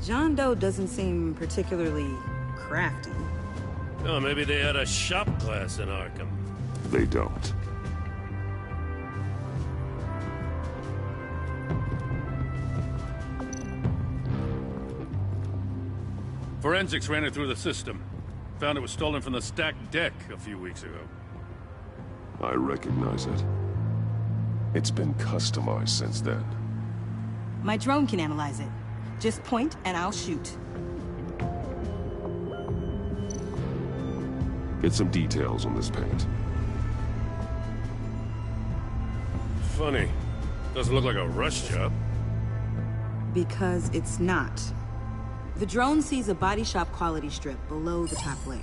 John Doe doesn't seem particularly crafty. Oh, maybe they had a shop class in Arkham. They don't. Forensics ran it through the system. Found it was stolen from the stacked deck a few weeks ago. I recognize it. It's been customized since then. My drone can analyze it. Just point and I'll shoot. Get some details on this paint. Funny. Doesn't look like a rush job. Because it's not. The drone sees a body shop quality strip below the top layer.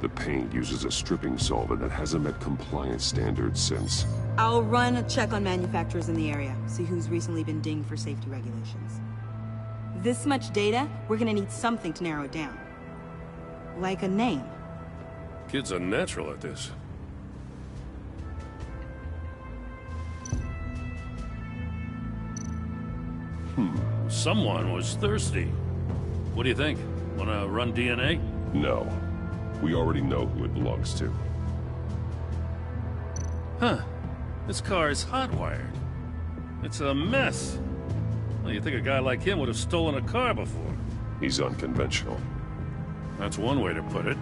The paint uses a stripping solvent that hasn't met compliance standards since... I'll run a check on manufacturers in the area, see who's recently been dinged for safety regulations. This much data, we're gonna need something to narrow it down. Like a name. Kid's a natural at this. Someone was thirsty. What do you think? Wanna run DNA? No. We already know who it belongs to. Huh. This car is hot-wired. It's a mess. Well, you'd think a guy like him would have stolen a car before. He's unconventional. That's one way to put it.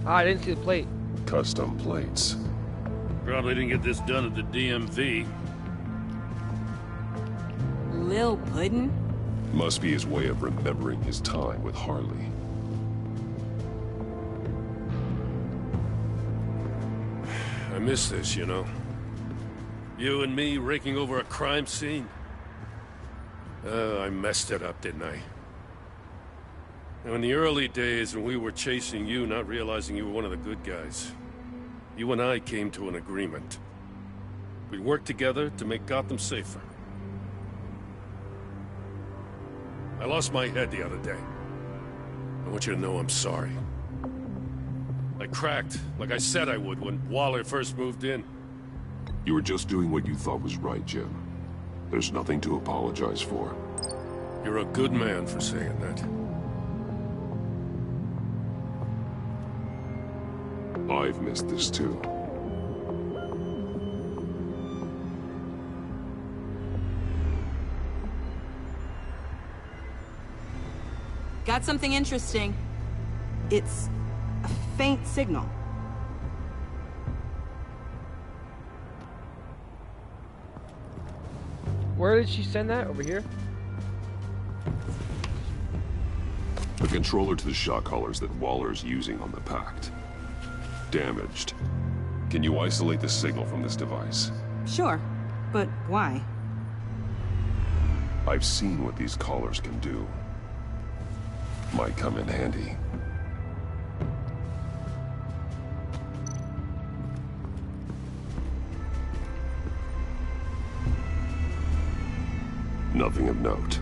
Ah, I didn't see the plate. Custom plates. Probably didn't get this done at the DMV. Lil Puddin'? Must be his way of remembering his time with Harley. I miss this, you know. You and me raking over a crime scene. I messed it up, didn't I? Now, in the early days when we were chasing you, not realizing you were one of the good guys, you and I came to an agreement. We'd work together to make Gotham safer. I lost my head the other day. I want you to know I'm sorry. I cracked, like I said I would when Waller first moved in. You were just doing what you thought was right, Jim. There's nothing to apologize for. You're a good man for saying that. I've missed this too. Got something interesting. It's a faint signal. Where did she send that? Over here? The controller to the shot collars that Waller's using on the Pact. Damaged. Can you isolate the signal from this device? Sure, but why? I've seen what these collars can do. Might come in handy. Nothing of note.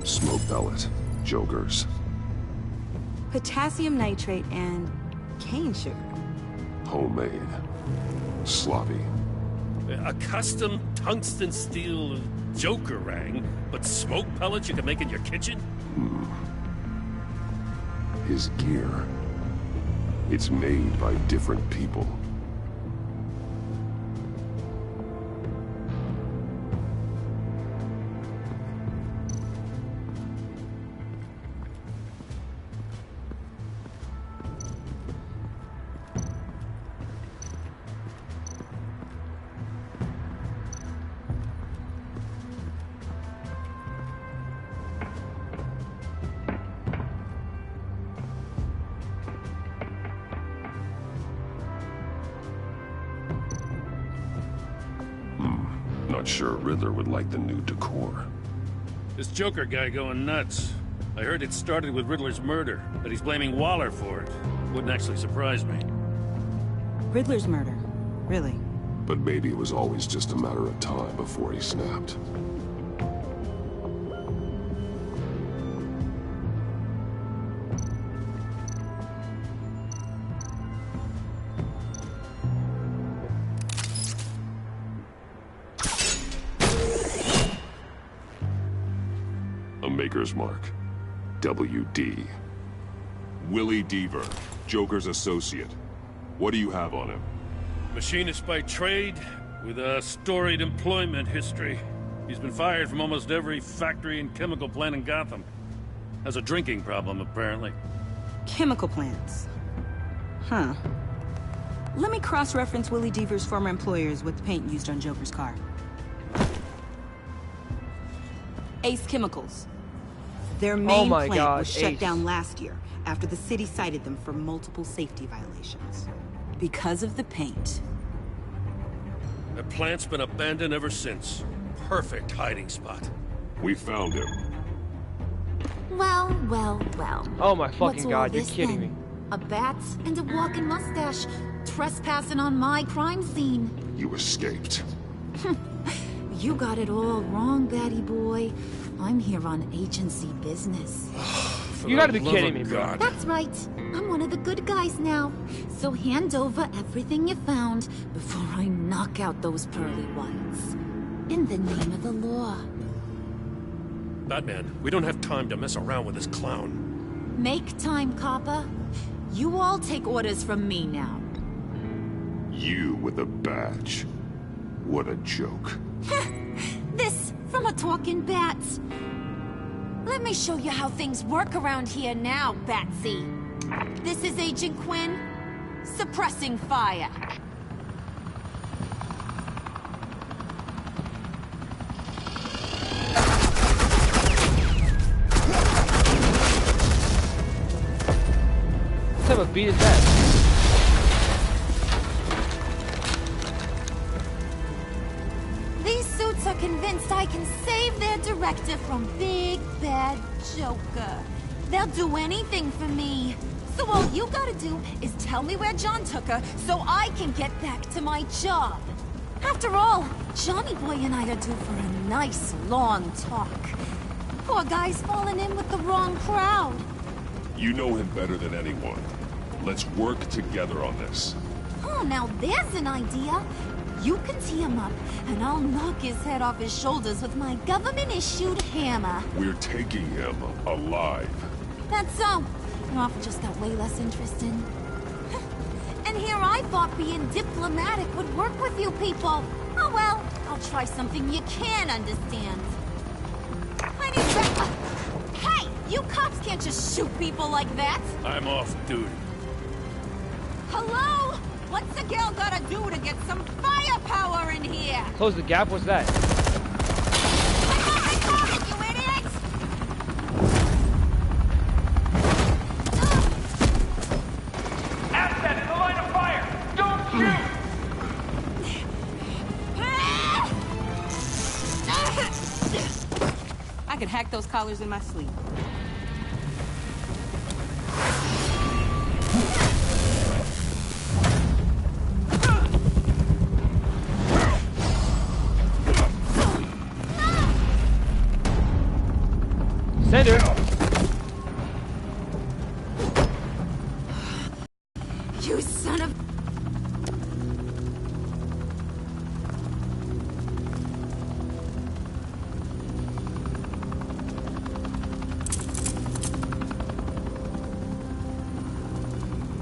Smoke pellet. Jokers. Potassium nitrate and cane sugar. Homemade. Sloppy. A custom tungsten steel Jokerang, but smoke pellets you can make in your kitchen? His gear. It's made by different people. Not sure Riddler would like the new decor. This Joker guy going nuts. I heard it started with Riddler's murder, but he's blaming Waller for it. Wouldn't actually surprise me. Riddler's murder? Really? But maybe it was always just a matter of time before he snapped. A Maker's Mark. WD. Willie Deaver, Joker's associate. What do you have on him? Machinist by trade, with a storied employment history. He's been fired from almost every factory and chemical plant in Gotham. Has a drinking problem, apparently. Chemical plants. Huh. Let me cross-reference Willie Deaver's former employers with the paint used on Joker's car. Ace Chemicals. Their main plant was shut down last year after the city cited them for multiple safety violations. Because of the paint. The plant's been abandoned ever since. Perfect hiding spot. We found him. Well. Oh my fucking What's god, all you're this, kidding then? me. A bat and a walking mustache, trespassing on my crime scene. You escaped. You got it all wrong, Batty boy. I'm here on agency business. You gotta be kidding me, bro. That's right. I'm one of the good guys now. So hand over everything you found before I knock out those pearly whites. In the name of the law. Batman, we don't have time to mess around with this clown. Make time, copper. You all take orders from me now. You with a badge. What a joke. This from a talking bat. Let me show you how things work around here now, Batsy. This is Agent Quinn, suppressing fire. What type of beat is that? These suits are convinced I can save their director from Big Bad Joker. They'll do anything for me. So all you gotta do is tell me where John took her so I can get back to my job. After all, Johnny Boy and I are due for a nice long talk. Poor guy's falling in with the wrong crowd. You know him better than anyone. Let's work together on this. Oh, now there's an idea. You can tee him up, and I'll knock his head off his shoulders with my government-issued hammer. We're taking him alive. That's so. Your offer just got way less interesting. And here I thought being diplomatic would work with you people. Oh well, I'll try something you can understand. Hey, you cops can't just shoot people like that. I'm off duty. Hello? What's a girl gotta do to get some firepower in here? Close the gap, what's that? Asset in the line of fire! Don't shoot! I I could hack those collars in my sleep. Sender! You son of...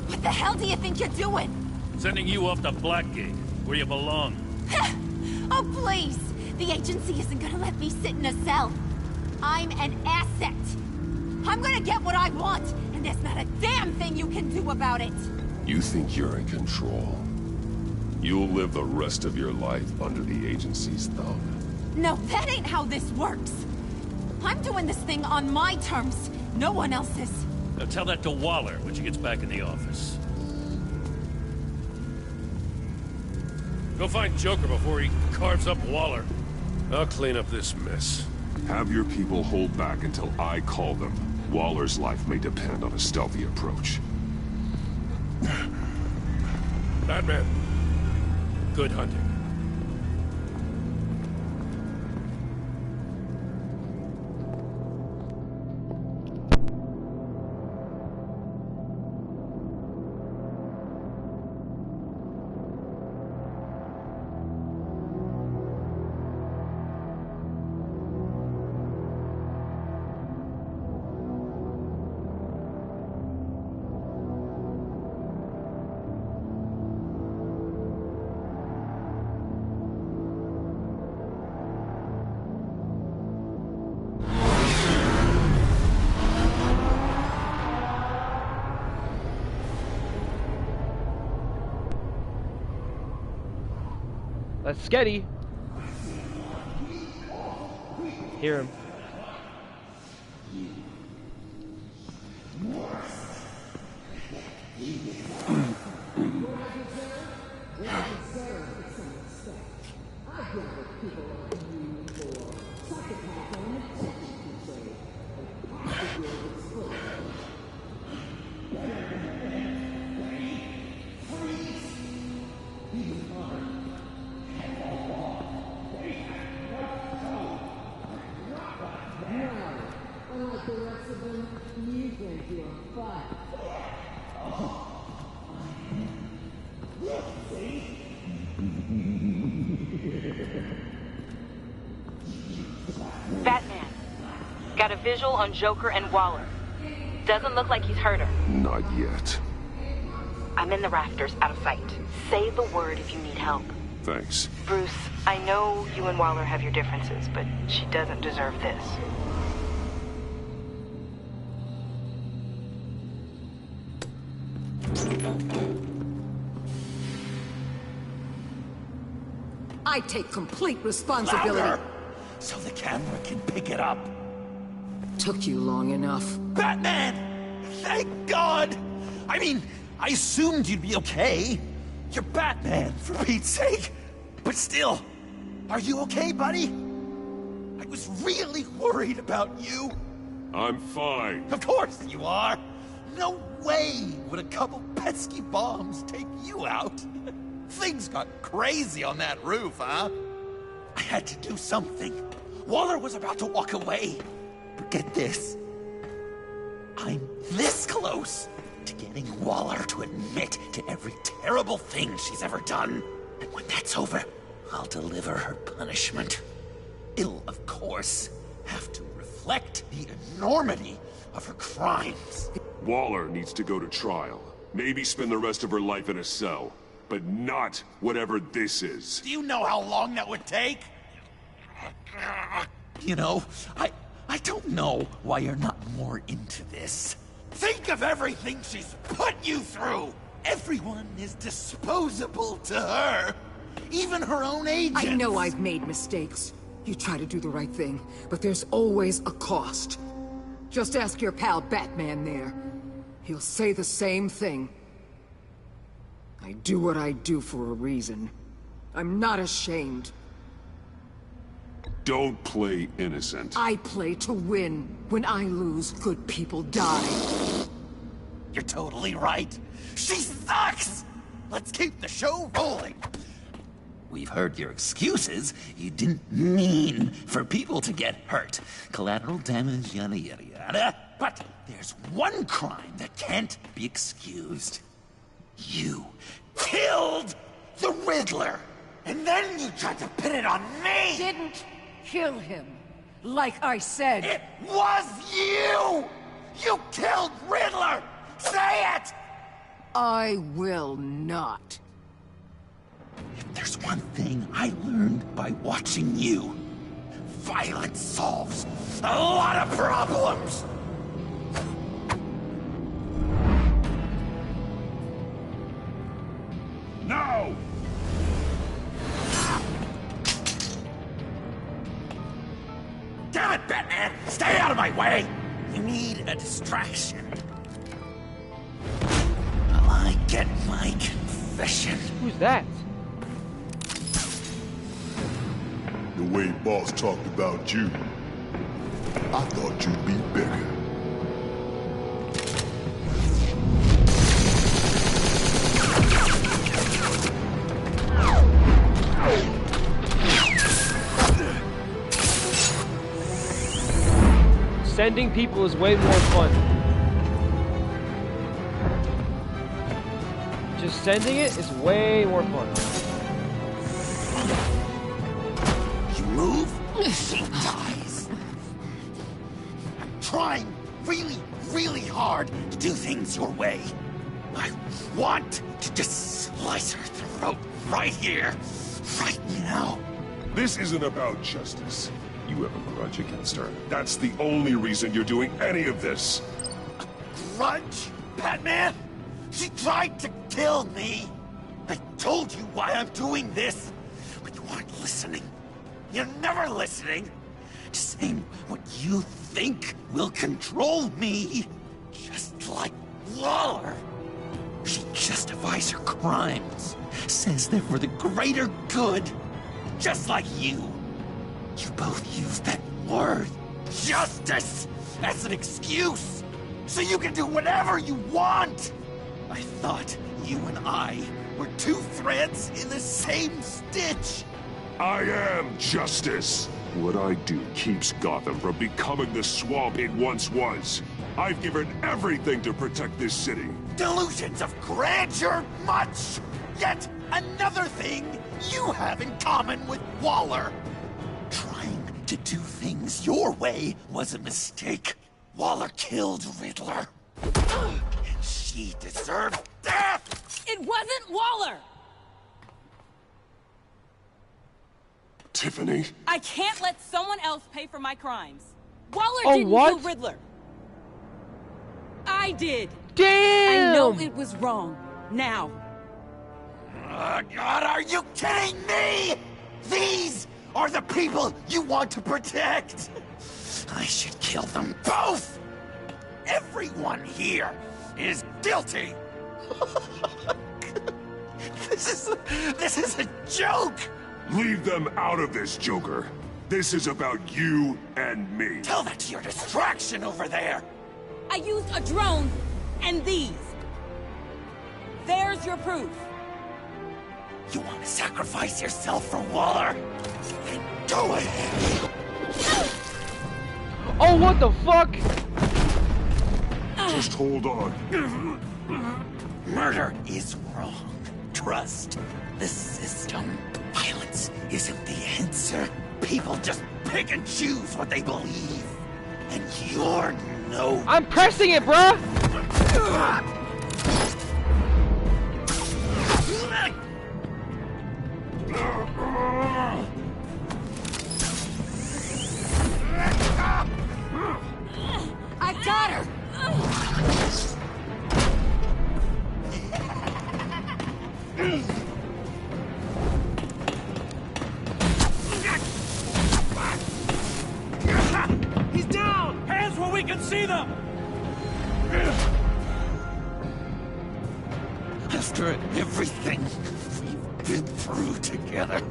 What the hell do you think you're doing? Sending you off to Blackgate, where you belong. Oh, please! The agency isn't gonna let me sit in a cell. I'm an asset. I'm gonna get what I want, and there's not a damn thing you can do about it. You think you're in control? You'll live the rest of your life under the agency's thumb. No, that ain't how this works. I'm doing this thing on my terms, no one else's. Now tell that to Waller when she gets back in the office. Go find Joker before he carves up Waller. I'll clean up this mess. Have your people hold back until I call them. Waller's life may depend on a stealthy approach. Batman, good hunting. That's Sketty. Hear him. Batman, got a visual on Joker and Waller. Doesn't look like he's hurt her. Not yet. I'm in the rafters, out of sight. Say the word if you need help. Thanks. Bruce, I know you and Waller have your differences, but she doesn't deserve this. I take complete responsibility. Louder! So the camera can pick it up. Took you long enough. Batman! Thank God! I mean, I assumed you'd be okay. You're Batman, for Pete's sake. But still, are you okay, buddy? I was really worried about you. I'm fine. Of course you are. No way would a couple pesky bombs take you out. Things got crazy on that roof, huh? I had to do something. Waller was about to walk away. But get this. I'm this close to getting Waller to admit to every terrible thing she's ever done. And when that's over, I'll deliver her punishment. It'll, of course, have to reflect the enormity of her crimes. Waller needs to go to trial. Maybe spend the rest of her life in a cell. But not whatever this is. Do you know how long that would take? You know, I don't know why you're not more into this. Think of everything she's put you through! Everyone is disposable to her. Even her own agents. I know I've made mistakes. You try to do the right thing, but there's always a cost. Just ask your pal Batman there. He'll say the same thing. I do what I do for a reason. I'm not ashamed. Don't play innocent. I play to win. When I lose, good people die. You're totally right. She sucks! Let's keep the show rolling. We've heard your excuses. You didn't mean for people to get hurt. Collateral damage, yada yada yada. But there's one crime that can't be excused. You killed the Riddler! And then you tried to pin it on me! Didn't kill him. Like I said. It was you! You killed Riddler! Say it! I will not. If there's one thing I learned by watching you, violence solves a lot of problems! No! Damn it, Batman! Stay out of my way! You need a distraction. While I get my confession. Who's that? The way Boss talked about you, I thought you'd be bigger. Sending people is way more fun. Just sending it is way more fun. You move, she dies. I'm trying really, really hard to do things your way. I want to just slice her throat right here, right now. This isn't about justice. You have a grudge against her. That's the only reason you're doing any of this. A grudge, Batman? She tried to kill me. I told you why I'm doing this, but you aren't listening. You're never listening. Just saying what you think will control me. Just like Waller. She justifies her crimes. Says they're for the greater good. Just like you. You both use that word, justice, as an excuse, so you can do whatever you want. I thought you and I were two threads in the same stitch. I am justice. What I do keeps Gotham from becoming the swamp it once was. I've given everything to protect this city. Delusions of grandeur, much. Yet another thing you have in common with Waller. Trying to do things your way was a mistake. Waller killed Riddler. And she deserved death! It wasn't Waller! Tiffany? I can't let someone else pay for my crimes. Waller didn't kill Riddler. I did. Damn! I know it was wrong. Now. God, are you kidding me? These are the people you want to protect. I should kill them both. Everyone here is guilty. This is a joke. Leave them out of this, Joker. This is about you and me. Tell that to your distraction over there. I used a drone and these. There's your proof. You want to sacrifice yourself for Waller? Then go ahead. Oh, what the fuck? Just hold on. Murder is wrong. Trust the system. Violence isn't the answer. People just pick and choose what they believe. And you're no... I'm pressing it, bruh! I got her! He's down! Hands where we can see them! After everything we've been through together,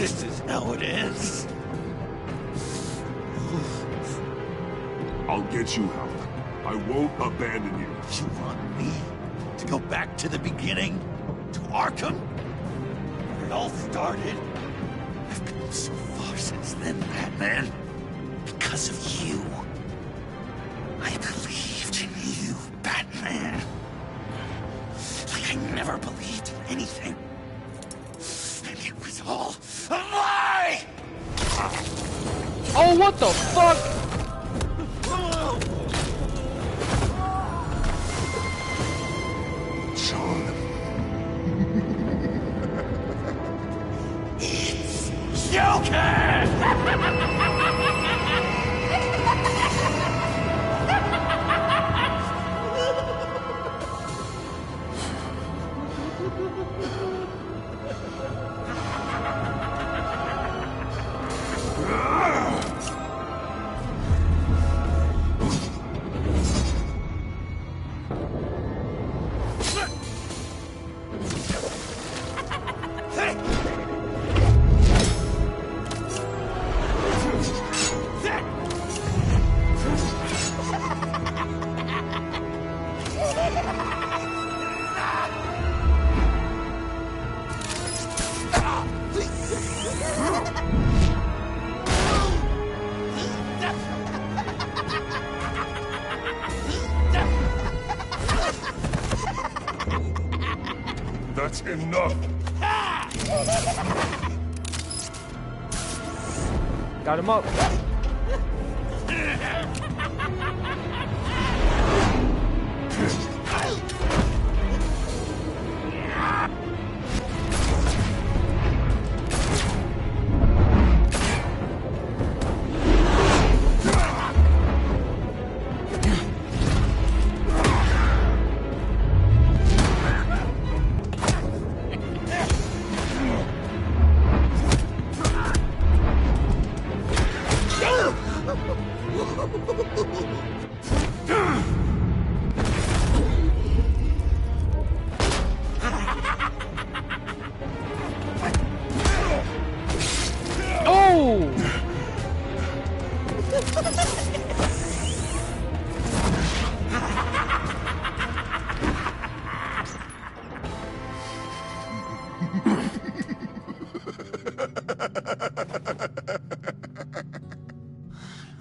This is how it is. I'll get you help. I won't abandon you. You want me to go back to the beginning? To Arkham? Where it all started? I've come so far since then, Batman. Because of you. I believed in you, Batman. Like I never believed in anything. And it was all a lie! Oh, what the fuck? Sean. It's Joker! That's enough. Got him up.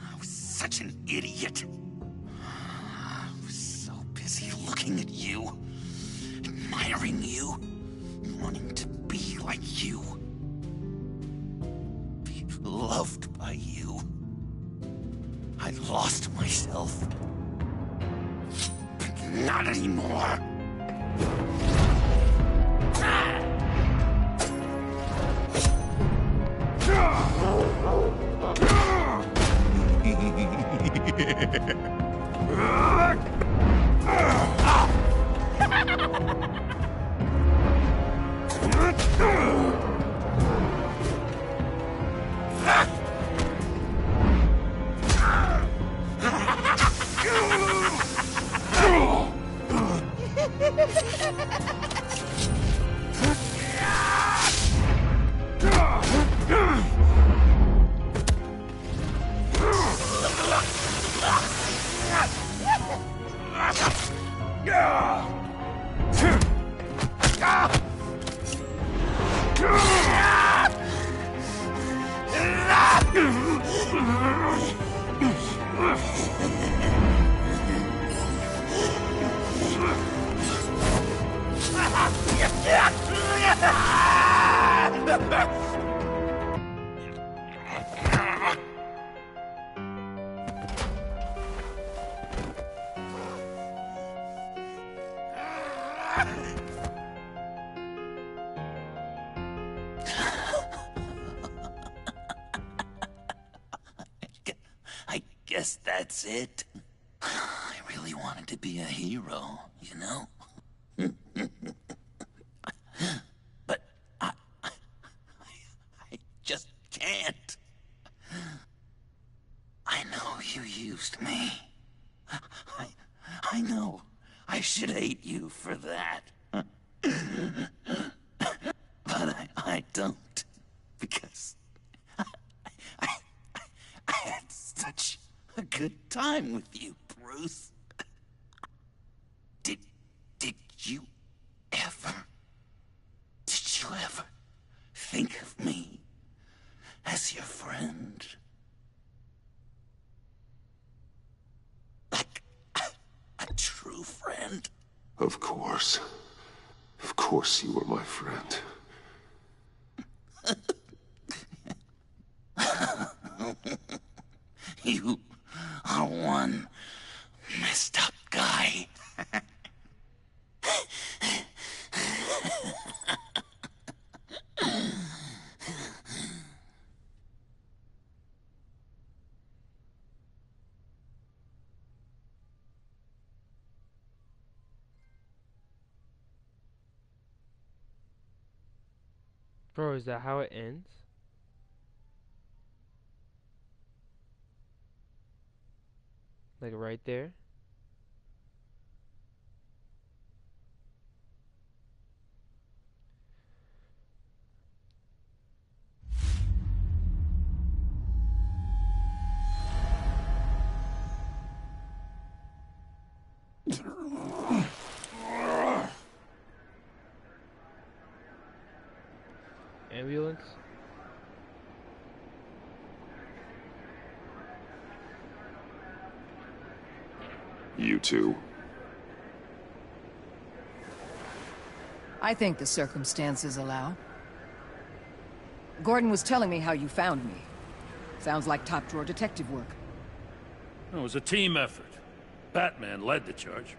I was such an idiot. I was so busy looking at you, admiring you, wanting to be like you. Be loved by you. I lost myself. But not anymore. I guess that's it. I really wanted to be a hero, you know? But I just can't. I know you used me. I know I should hate you for that. But I don't. Because I had such a good time with you, Bruce. Did you ever think of me as your friend? Like a true friend? Of course. Of course you were my friend. You are one messed up guy. Bro, is that how it ends? Like right there? Ambulance? You too? I think the circumstances allow. Gordon was telling me how you found me. Sounds like top-drawer detective work. It was a team effort. Batman led the charge.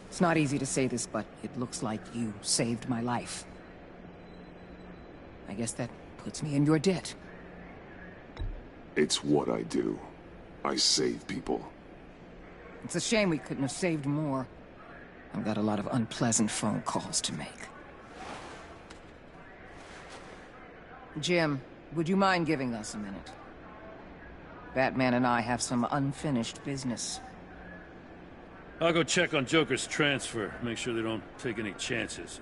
It's not easy to say this, but it looks like you saved my life. I guess that puts me in your debt. It's what I do. I save people. It's a shame we couldn't have saved more. I've got a lot of unpleasant phone calls to make. Jim, would you mind giving us a minute? Batman and I have some unfinished business. I'll go check on Joker's transfer, make sure they don't take any chances.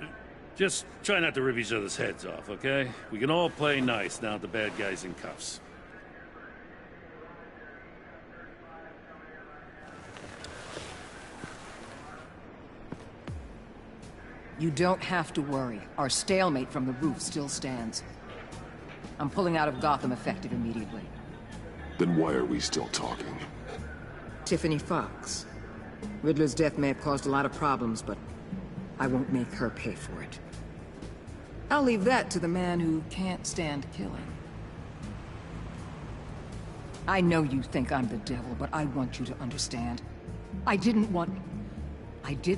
Just try not to rip each other's heads off, okay? We can all play nice now that the bad guy's in cuffs. You don't have to worry. Our stalemate from the roof still stands. I'm pulling out of Gotham effective immediately. Then why are we still talking? Tiffany Fox. Riddler's death may have caused a lot of problems, but I won't make her pay for it. I'll leave that to the man who can't stand killing. I know you think I'm the devil, but I want you to understand. I didn't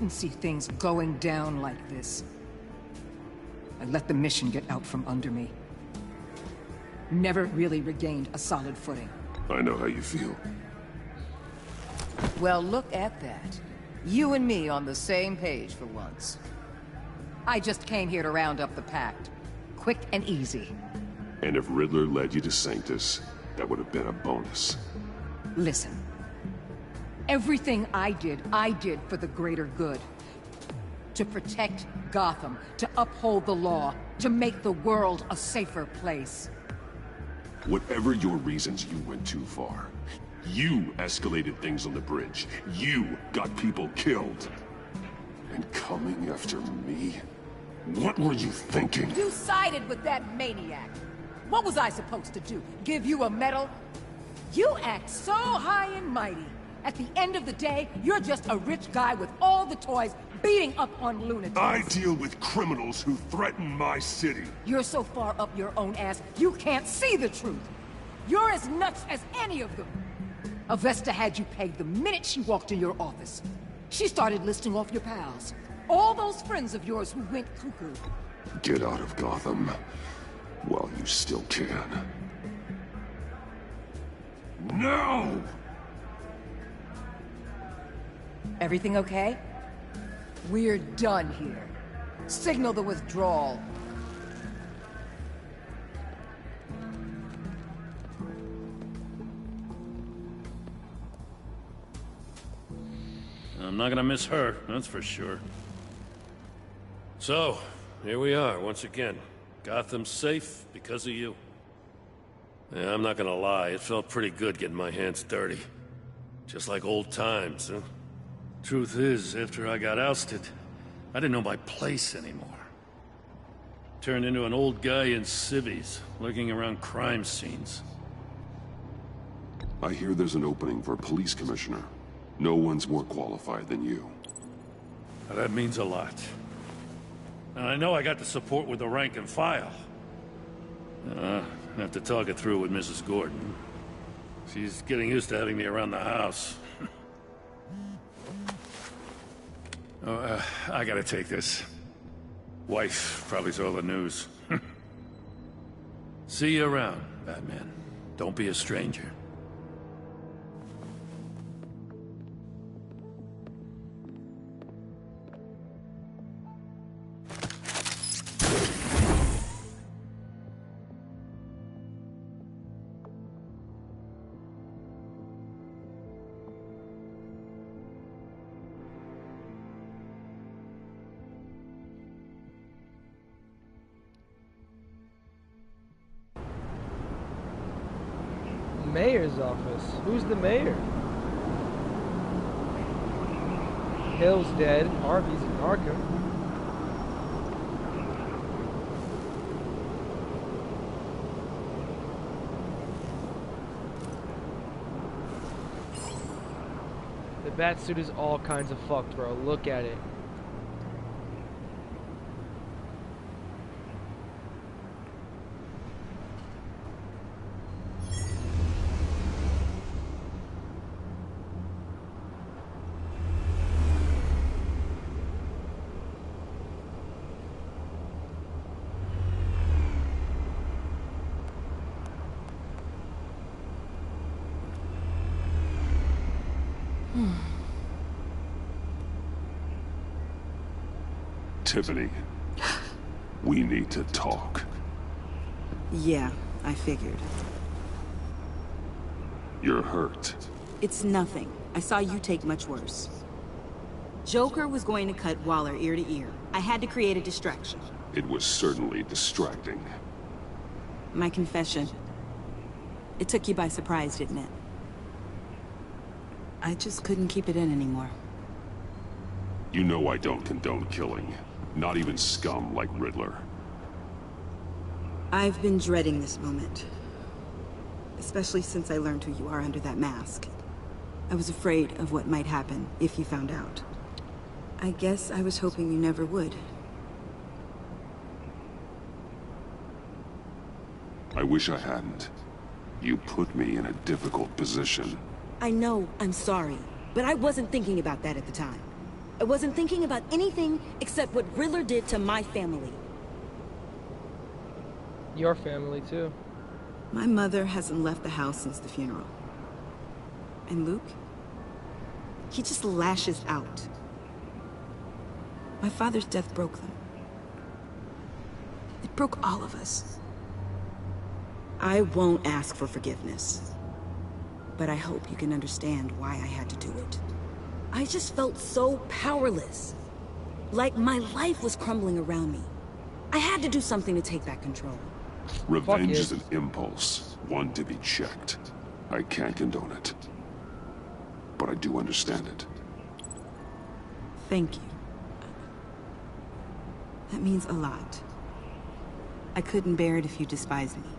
see things going down like this. I let the mission get out from under me. Never really regained a solid footing. I know how you feel. Well, look at that. You and me on the same page for once. I just came here to round up the Pact. Quick and easy. And if Riddler led you to Sanctus, that would have been a bonus. Listen. Everything I did for the greater good. To protect Gotham, to uphold the law, to make the world a safer place. Whatever your reasons, you went too far. You escalated things on the bridge. You got people killed. And coming after me? What were you thinking? You sided with that maniac. What was I supposed to do? Give you a medal? You act so high and mighty. At the end of the day, you're just a rich guy with all the toys beating up on lunatics. I deal with criminals who threaten my city. You're so far up your own ass, you can't see the truth. You're as nuts as any of them. Avesta had you pegged the minute she walked in your office. She started listing off your pals. All those friends of yours who went cuckoo. Get out of Gotham while you still can. No! Everything okay? We're done here. Signal the withdrawal. I'm not gonna miss her, that's for sure. So, here we are, once again. Gotham's safe because of you. Yeah, I'm not gonna lie, it felt pretty good getting my hands dirty. Just like old times, huh? Truth is, after I got ousted, I didn't know my place anymore. Turned into an old guy in civvies, lurking around crime scenes. I hear there's an opening for police commissioner. No one's more qualified than you. Now, that means a lot. And I know I got the support with the rank and file. I have to talk it through with Mrs. Gordon. She's getting used to having me around the house. I gotta take this. Wife probably saw the news. See you around, Batman. Don't be a stranger. Mayor's office. Who's the mayor? Hill's dead. Harvey's in Arkham. The Batsuit is all kinds of fucked, bro. Look at it. Tiffany, we need to talk. Yeah, I figured. You're hurt. It's nothing. I saw you take much worse. Joker was going to cut Waller ear to ear. I had to create a distraction. It was certainly distracting. My confession. It took you by surprise, didn't it? I just couldn't keep it in anymore. You know I don't condone killing. Not even scum like Riddler. I've been dreading this moment. Especially since I learned who you are under that mask. I was afraid of what might happen if you found out. I guess I was hoping you never would. I wish I hadn't. You put me in a difficult position. I know, I'm sorry. But I wasn't thinking about that at the time. I wasn't thinking about anything except what Riddler did to my family. Your family, too. My mother hasn't left the house since the funeral. And Luke? He just lashes out. My father's death broke them. It broke all of us. I won't ask for forgiveness. But I hope you can understand why I had to do it. I just felt so powerless. Like my life was crumbling around me. I had to do something to take back control. Revenge is an impulse, one to be checked. I can't condone it. But I do understand it. Thank you. That means a lot. I couldn't bear it if you despised me.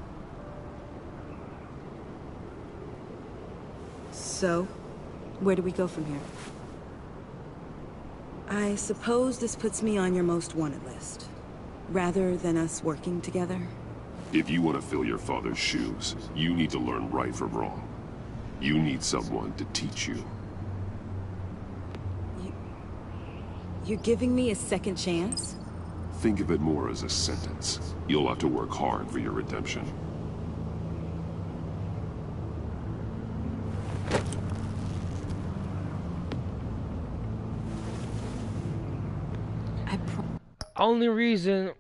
So, where do we go from here? I suppose this puts me on your most wanted list. Rather than us working together? If you want to fill your father's shoes, you need to learn right from wrong. You need someone to teach you. You're giving me a second chance? Think of it more as a sentence. You'll have to work hard for your redemption. Only reason,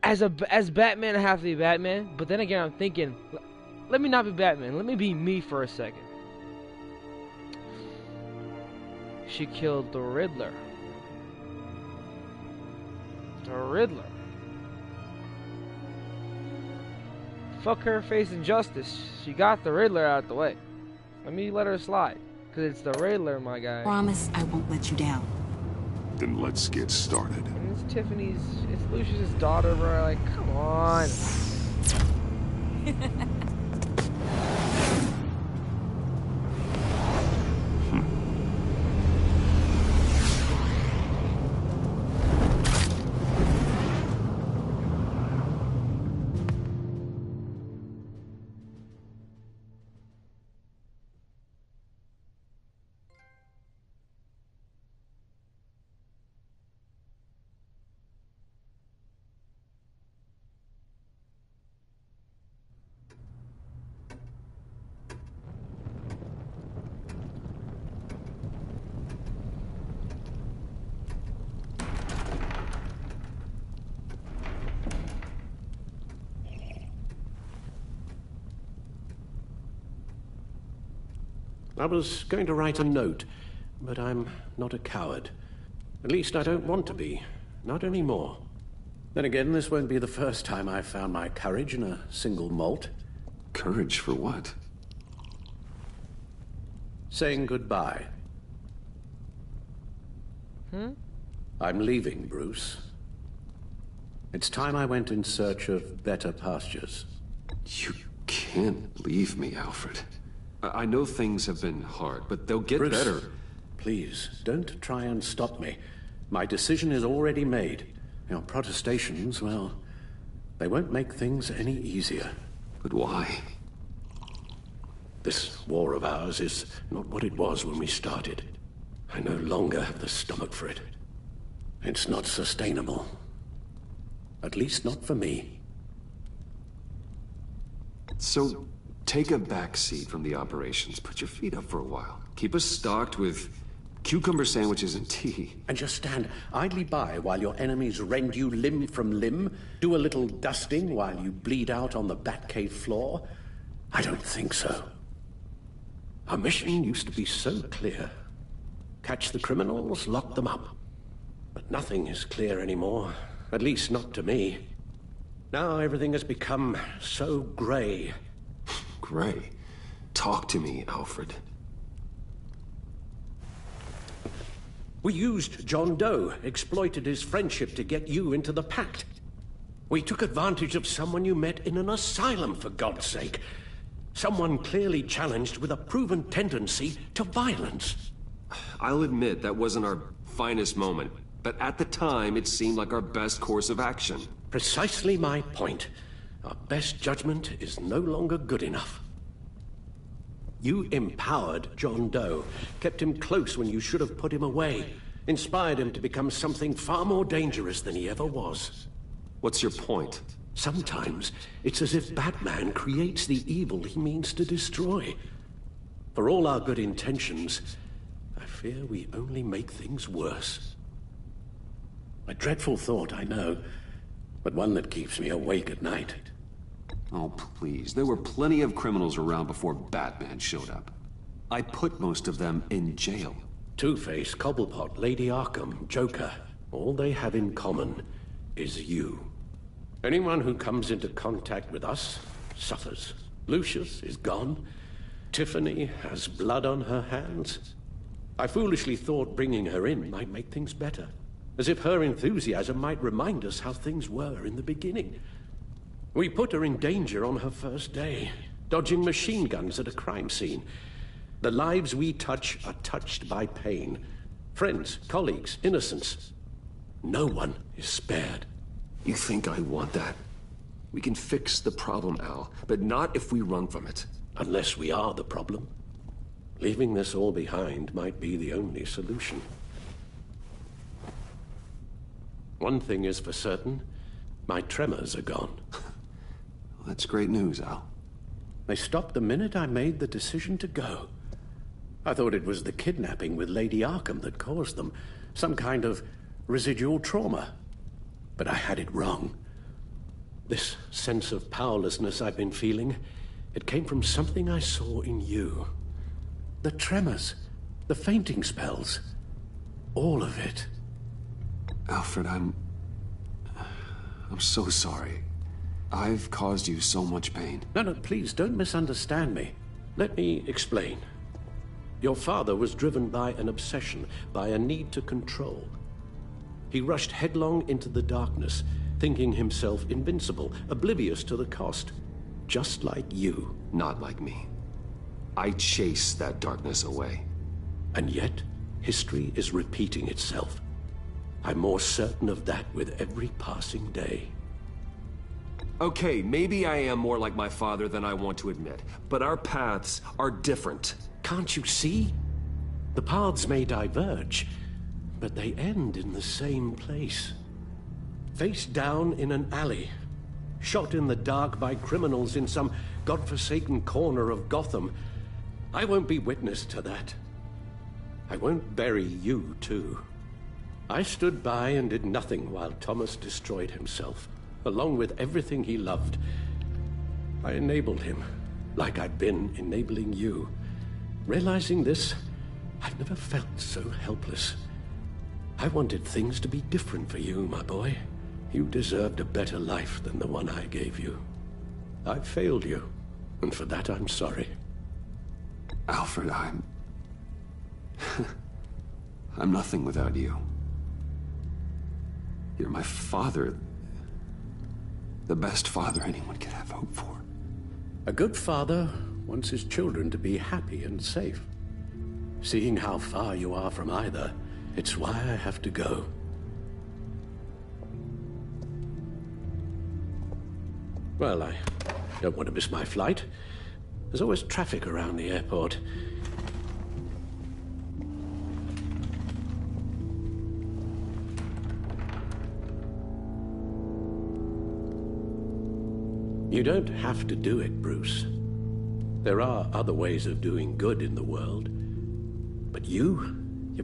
as Batman, I have to be Batman. But then again, I'm thinking, let me not be Batman. Let me be me for a second. She killed the Riddler. The Riddler. Fuck her facing justice. She got the Riddler out the way. Let me let her slide. Because it's the Riddler, my guy. Promise I won't let you down. Then let's get started. And it's Tiffany's... It's Lucius's daughter, bro. Like, come on. I was going to write a note, but I'm not a coward. At least I don't want to be. Not anymore. Then again, this won't be the first time I've found my courage in a single malt. Courage for what? Saying goodbye. I'm leaving, Bruce. It's time I went in search of better pastures. You can't leave me, Alfred. I know things have been hard, but they'll get Bruce, better. Please, don't try and stop me. My decision is already made. Your protestations, well, they won't make things any easier. But why? This war of ours is not what it was when we started. I no longer have the stomach for it. It's not sustainable. At least not for me. So, take a back seat from the operations. Put your feet up for a while. Keep us stocked with cucumber sandwiches and tea. And just stand idly by while your enemies rend you limb from limb? Do a little dusting while you bleed out on the Batcave floor? I don't think so. Our mission used to be so clear. Catch the criminals, lock them up. But nothing is clear anymore. At least not to me. Now everything has become so gray. Gray? Talk to me, Alfred. We used John Doe, exploited his friendship to get you into the pact. We took advantage of someone you met in an asylum, for God's sake. Someone clearly challenged with a proven tendency to violence. I'll admit that wasn't our finest moment, but at the time it seemed like our best course of action. Precisely my point. Our best judgment is no longer good enough. You empowered John Doe, kept him close when you should have put him away, inspired him to become something far more dangerous than he ever was. What's your point? Sometimes it's as if Batman creates the evil he means to destroy. For all our good intentions, I fear we only make things worse. A dreadful thought, I know, but one that keeps me awake at night. Oh, please. There were plenty of criminals around before Batman showed up. I put most of them in jail. Two-Face, Cobblepot, Lady Arkham, Joker. All they have in common is you. Anyone who comes into contact with us suffers. Lucius is gone. Tiffany has blood on her hands. I foolishly thought bringing her in might make things better. As if her enthusiasm might remind us how things were in the beginning. We put her in danger on her first day, dodging machine guns at a crime scene. The lives we touch are touched by pain. Friends, colleagues, innocents. No one is spared. You think I want that? We can fix the problem, Al, but not if we run from it. Unless we are the problem. Leaving this all behind might be the only solution. One thing is for certain, my tremors are gone. Well, that's great news, Al. They stopped the minute I made the decision to go. I thought it was the kidnapping with Lady Arkham that caused them. Some kind of residual trauma. But I had it wrong. This sense of powerlessness I've been feeling, it came from something I saw in you. The tremors, the fainting spells, all of it. Alfred, I'm so sorry. I've caused you so much pain. No, please don't misunderstand me. Let me explain. Your father was driven by an obsession, by a need to control. He rushed headlong into the darkness, thinking himself invincible, oblivious to the cost. Just like you. Not like me. I chase that darkness away. And yet, history is repeating itself. I'm more certain of that with every passing day. Okay, maybe I am more like my father than I want to admit, but our paths are different. Can't you see? The paths may diverge, but they end in the same place. Face down in an alley, shot in the dark by criminals in some godforsaken corner of Gotham. I won't be witness to that. I won't bury you, too. I stood by and did nothing while Thomas destroyed himself, along with everything he loved. I enabled him, like I'd been enabling you. Realizing this, I've never felt so helpless. I wanted things to be different for you, my boy. You deserved a better life than the one I gave you. I failed you, and for that I'm sorry. Alfred, I'm nothing without you. You're my father. The best father anyone could have hoped for. A good father wants his children to be happy and safe. Seeing how far you are from either, it's why I have to go. Well, I don't want to miss my flight. There's always traffic around the airport. You don't have to do it, Bruce. There are other ways of doing good in the world. But you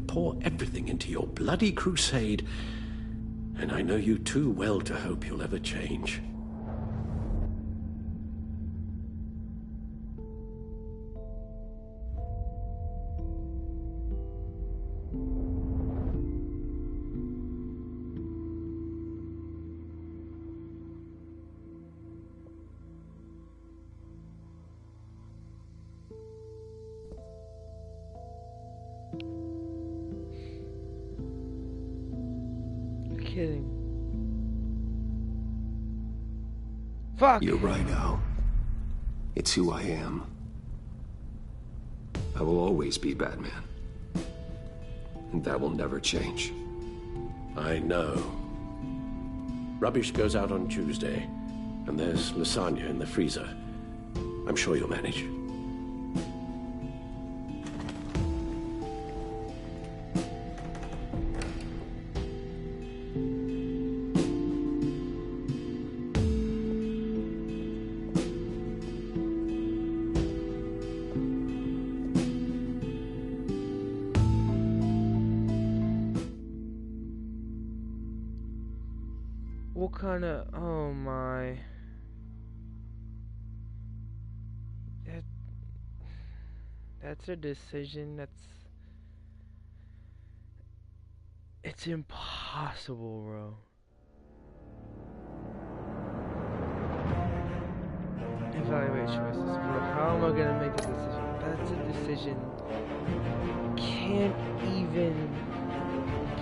pour everything into your bloody crusade, and I know you too well to hope you'll ever change. Kidding. Fuck! You're right, Al. It's who I am. I will always be Batman. And that will never change. I know. Rubbish goes out on Tuesday, and there's lasagna in the freezer. I'm sure you'll manage. What kind of... Oh my... That's a decision it's impossible, bro. Evaluate choices, bro. How am I gonna make this decision? That's a decision can't even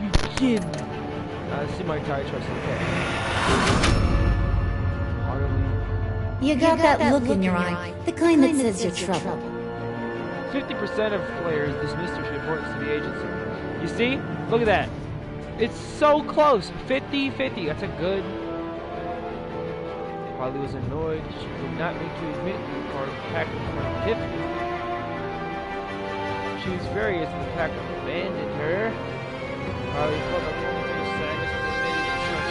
begin. See my tire choice, okay. You got that look in your eye, the kind that says you're trouble. 50% of players dismiss their importance to the agency. You see? Look at that. It's so close. 50-50. That's a good... Harley was annoyed. She did not mean to admit to the part of the pack in front of Tiffany. She was furious when the pack abandoned her. Harley felt like only to the sadness of the city and such.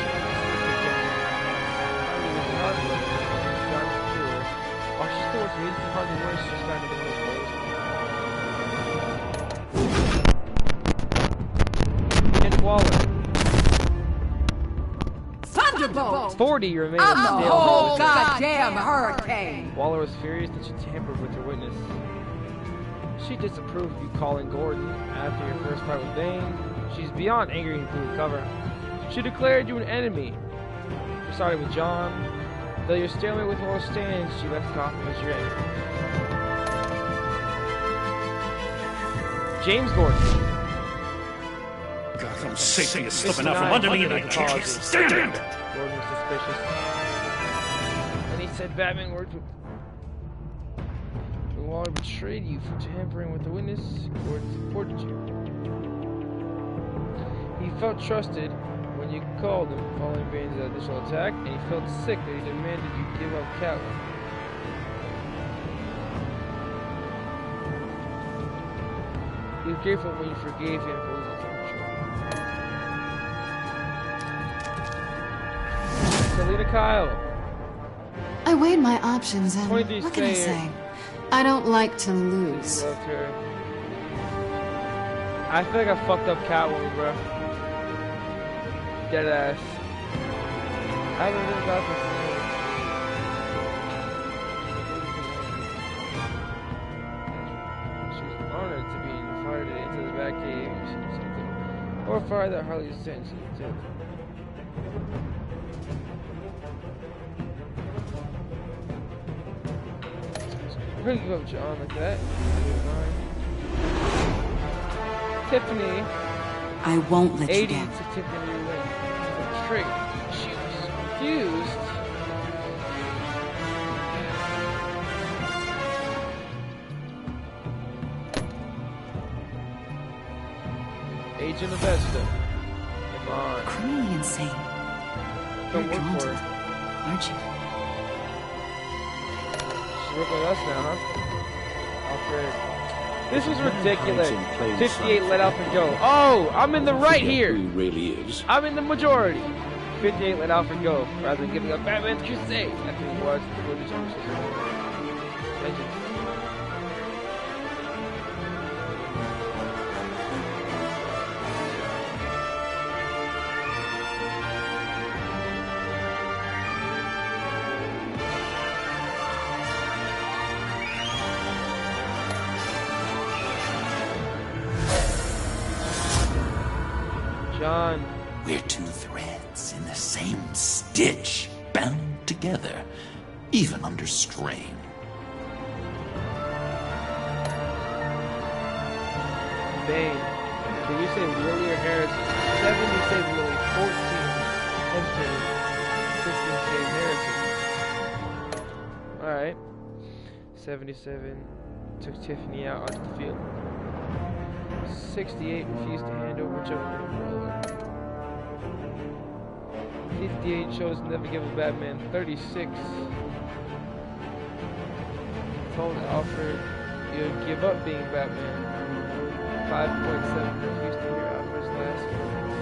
Harley was heartbroken when her son was killed. While she still was reading to Harley worse, she started to feel worse. Waller. Thunderbolt! 40 remain I'm the still. whole goddamn hurricane! Waller was furious that she tampered with her witness. She disapproved of you calling Gordon after your first fight with Bane. She's beyond angry and through cover. She declared you an enemy. You started with John. Though your stalemate with Laurel stands, she left Gotham as your enemy. James Gordon. Gotham City is slipping out from under me and I can't stand it! Gordon was suspicious. And he said Batman worked with... When Waller betrayed you for tampering with the witness, Gordon supported you. He felt trusted when you called him following Bane's initial attack, and he felt sick that he demanded you give up Catwoman. He was grateful when you forgave him for losing some control. Selina Kyle. I weighed my options and what can I say? I don't like to lose. Loved her. I feel like I fucked up Catwoman, bro. Dead ass. I haven't really got this name. She was honored to be invited into the Batcave or something. Or fire that Harley's attention. We're gonna give up John like that. Tiffany. I won't let you 80 down. to Tiffany win. Trick. She was confused. Agent Avesta. Come on. Criminally insane. Don't You're work drawn for to her. it, aren't you? She's working with us now, huh? Alfred. This was ridiculous. 58 let Alfred go. Oh, I'm in the right here. Who really is? I'm in the majority. 58 let Alfred go, rather than giving up Batman's crusade after he watched the footage of his legends. John. We're two threads in the same stitch, bound together, even under strain. Bane. Did you say Willie or Harrison? 70 said Willie, 14 Henson, 15 said Harrison. Alright. 77 took Tiffany out onto the field. 68 refused to hand over Joker. 58 chose to never give a Batman. 36 told Alfred he would give up being Batman. 5.7 refused to hear Alfred's last words.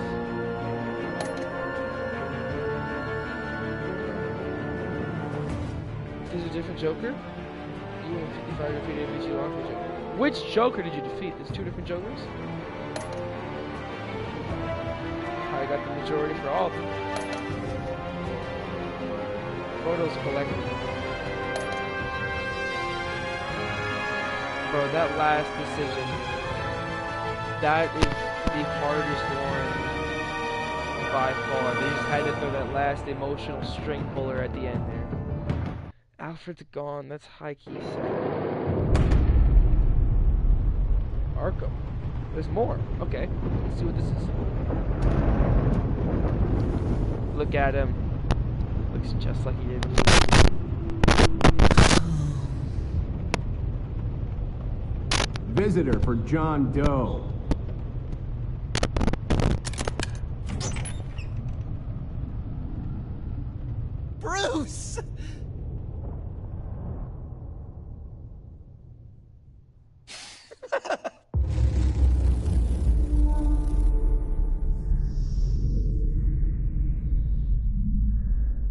This is a different Joker? You and 55 defeated Vichy Alfred Joker. Which Joker did you defeat? There's two different Jokers? I got the majority for all of them. Photos collected. Bro, that last decision, that is the hardest one by far. They just had to throw that last emotional string puller at the end there. Alfred's gone, that's high-key sad. Arkham. There's more. Okay, let's see what this is. Look at him. Looks just like he did. Visitor for John Doe. Bruce!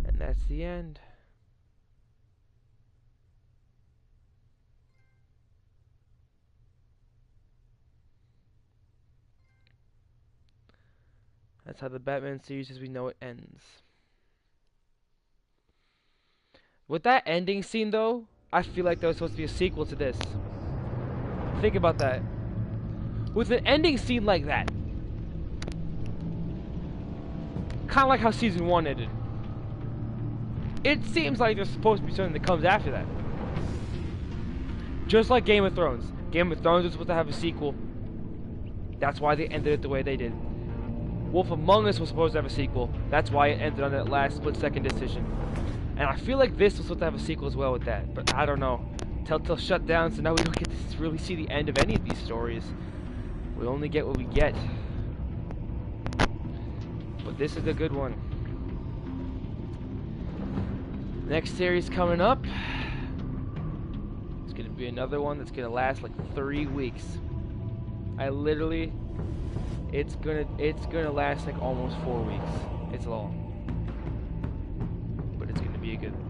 And that's the end. That's how the Batman series as we know it ends. With that ending scene though, I feel like there was supposed to be a sequel to this. Think about that. With an ending scene like that, kind of like how season 1 ended. it seems like there's supposed to be something that comes after that. Just like Game of Thrones. Game of Thrones was supposed to have a sequel. That's why they ended it the way they did. Wolf Among Us was supposed to have a sequel. That's why it ended on that last split-second decision. And I feel like this was supposed to have a sequel as well with that. But I don't know. Telltale shut down, so now we don't get to really see the end of any of these stories. We only get what we get. But this is a good one. Next series coming up. It's gonna be another one that's gonna last like 3 weeks. It's gonna last like almost 4 weeks. It's long. But it's gonna be a good one.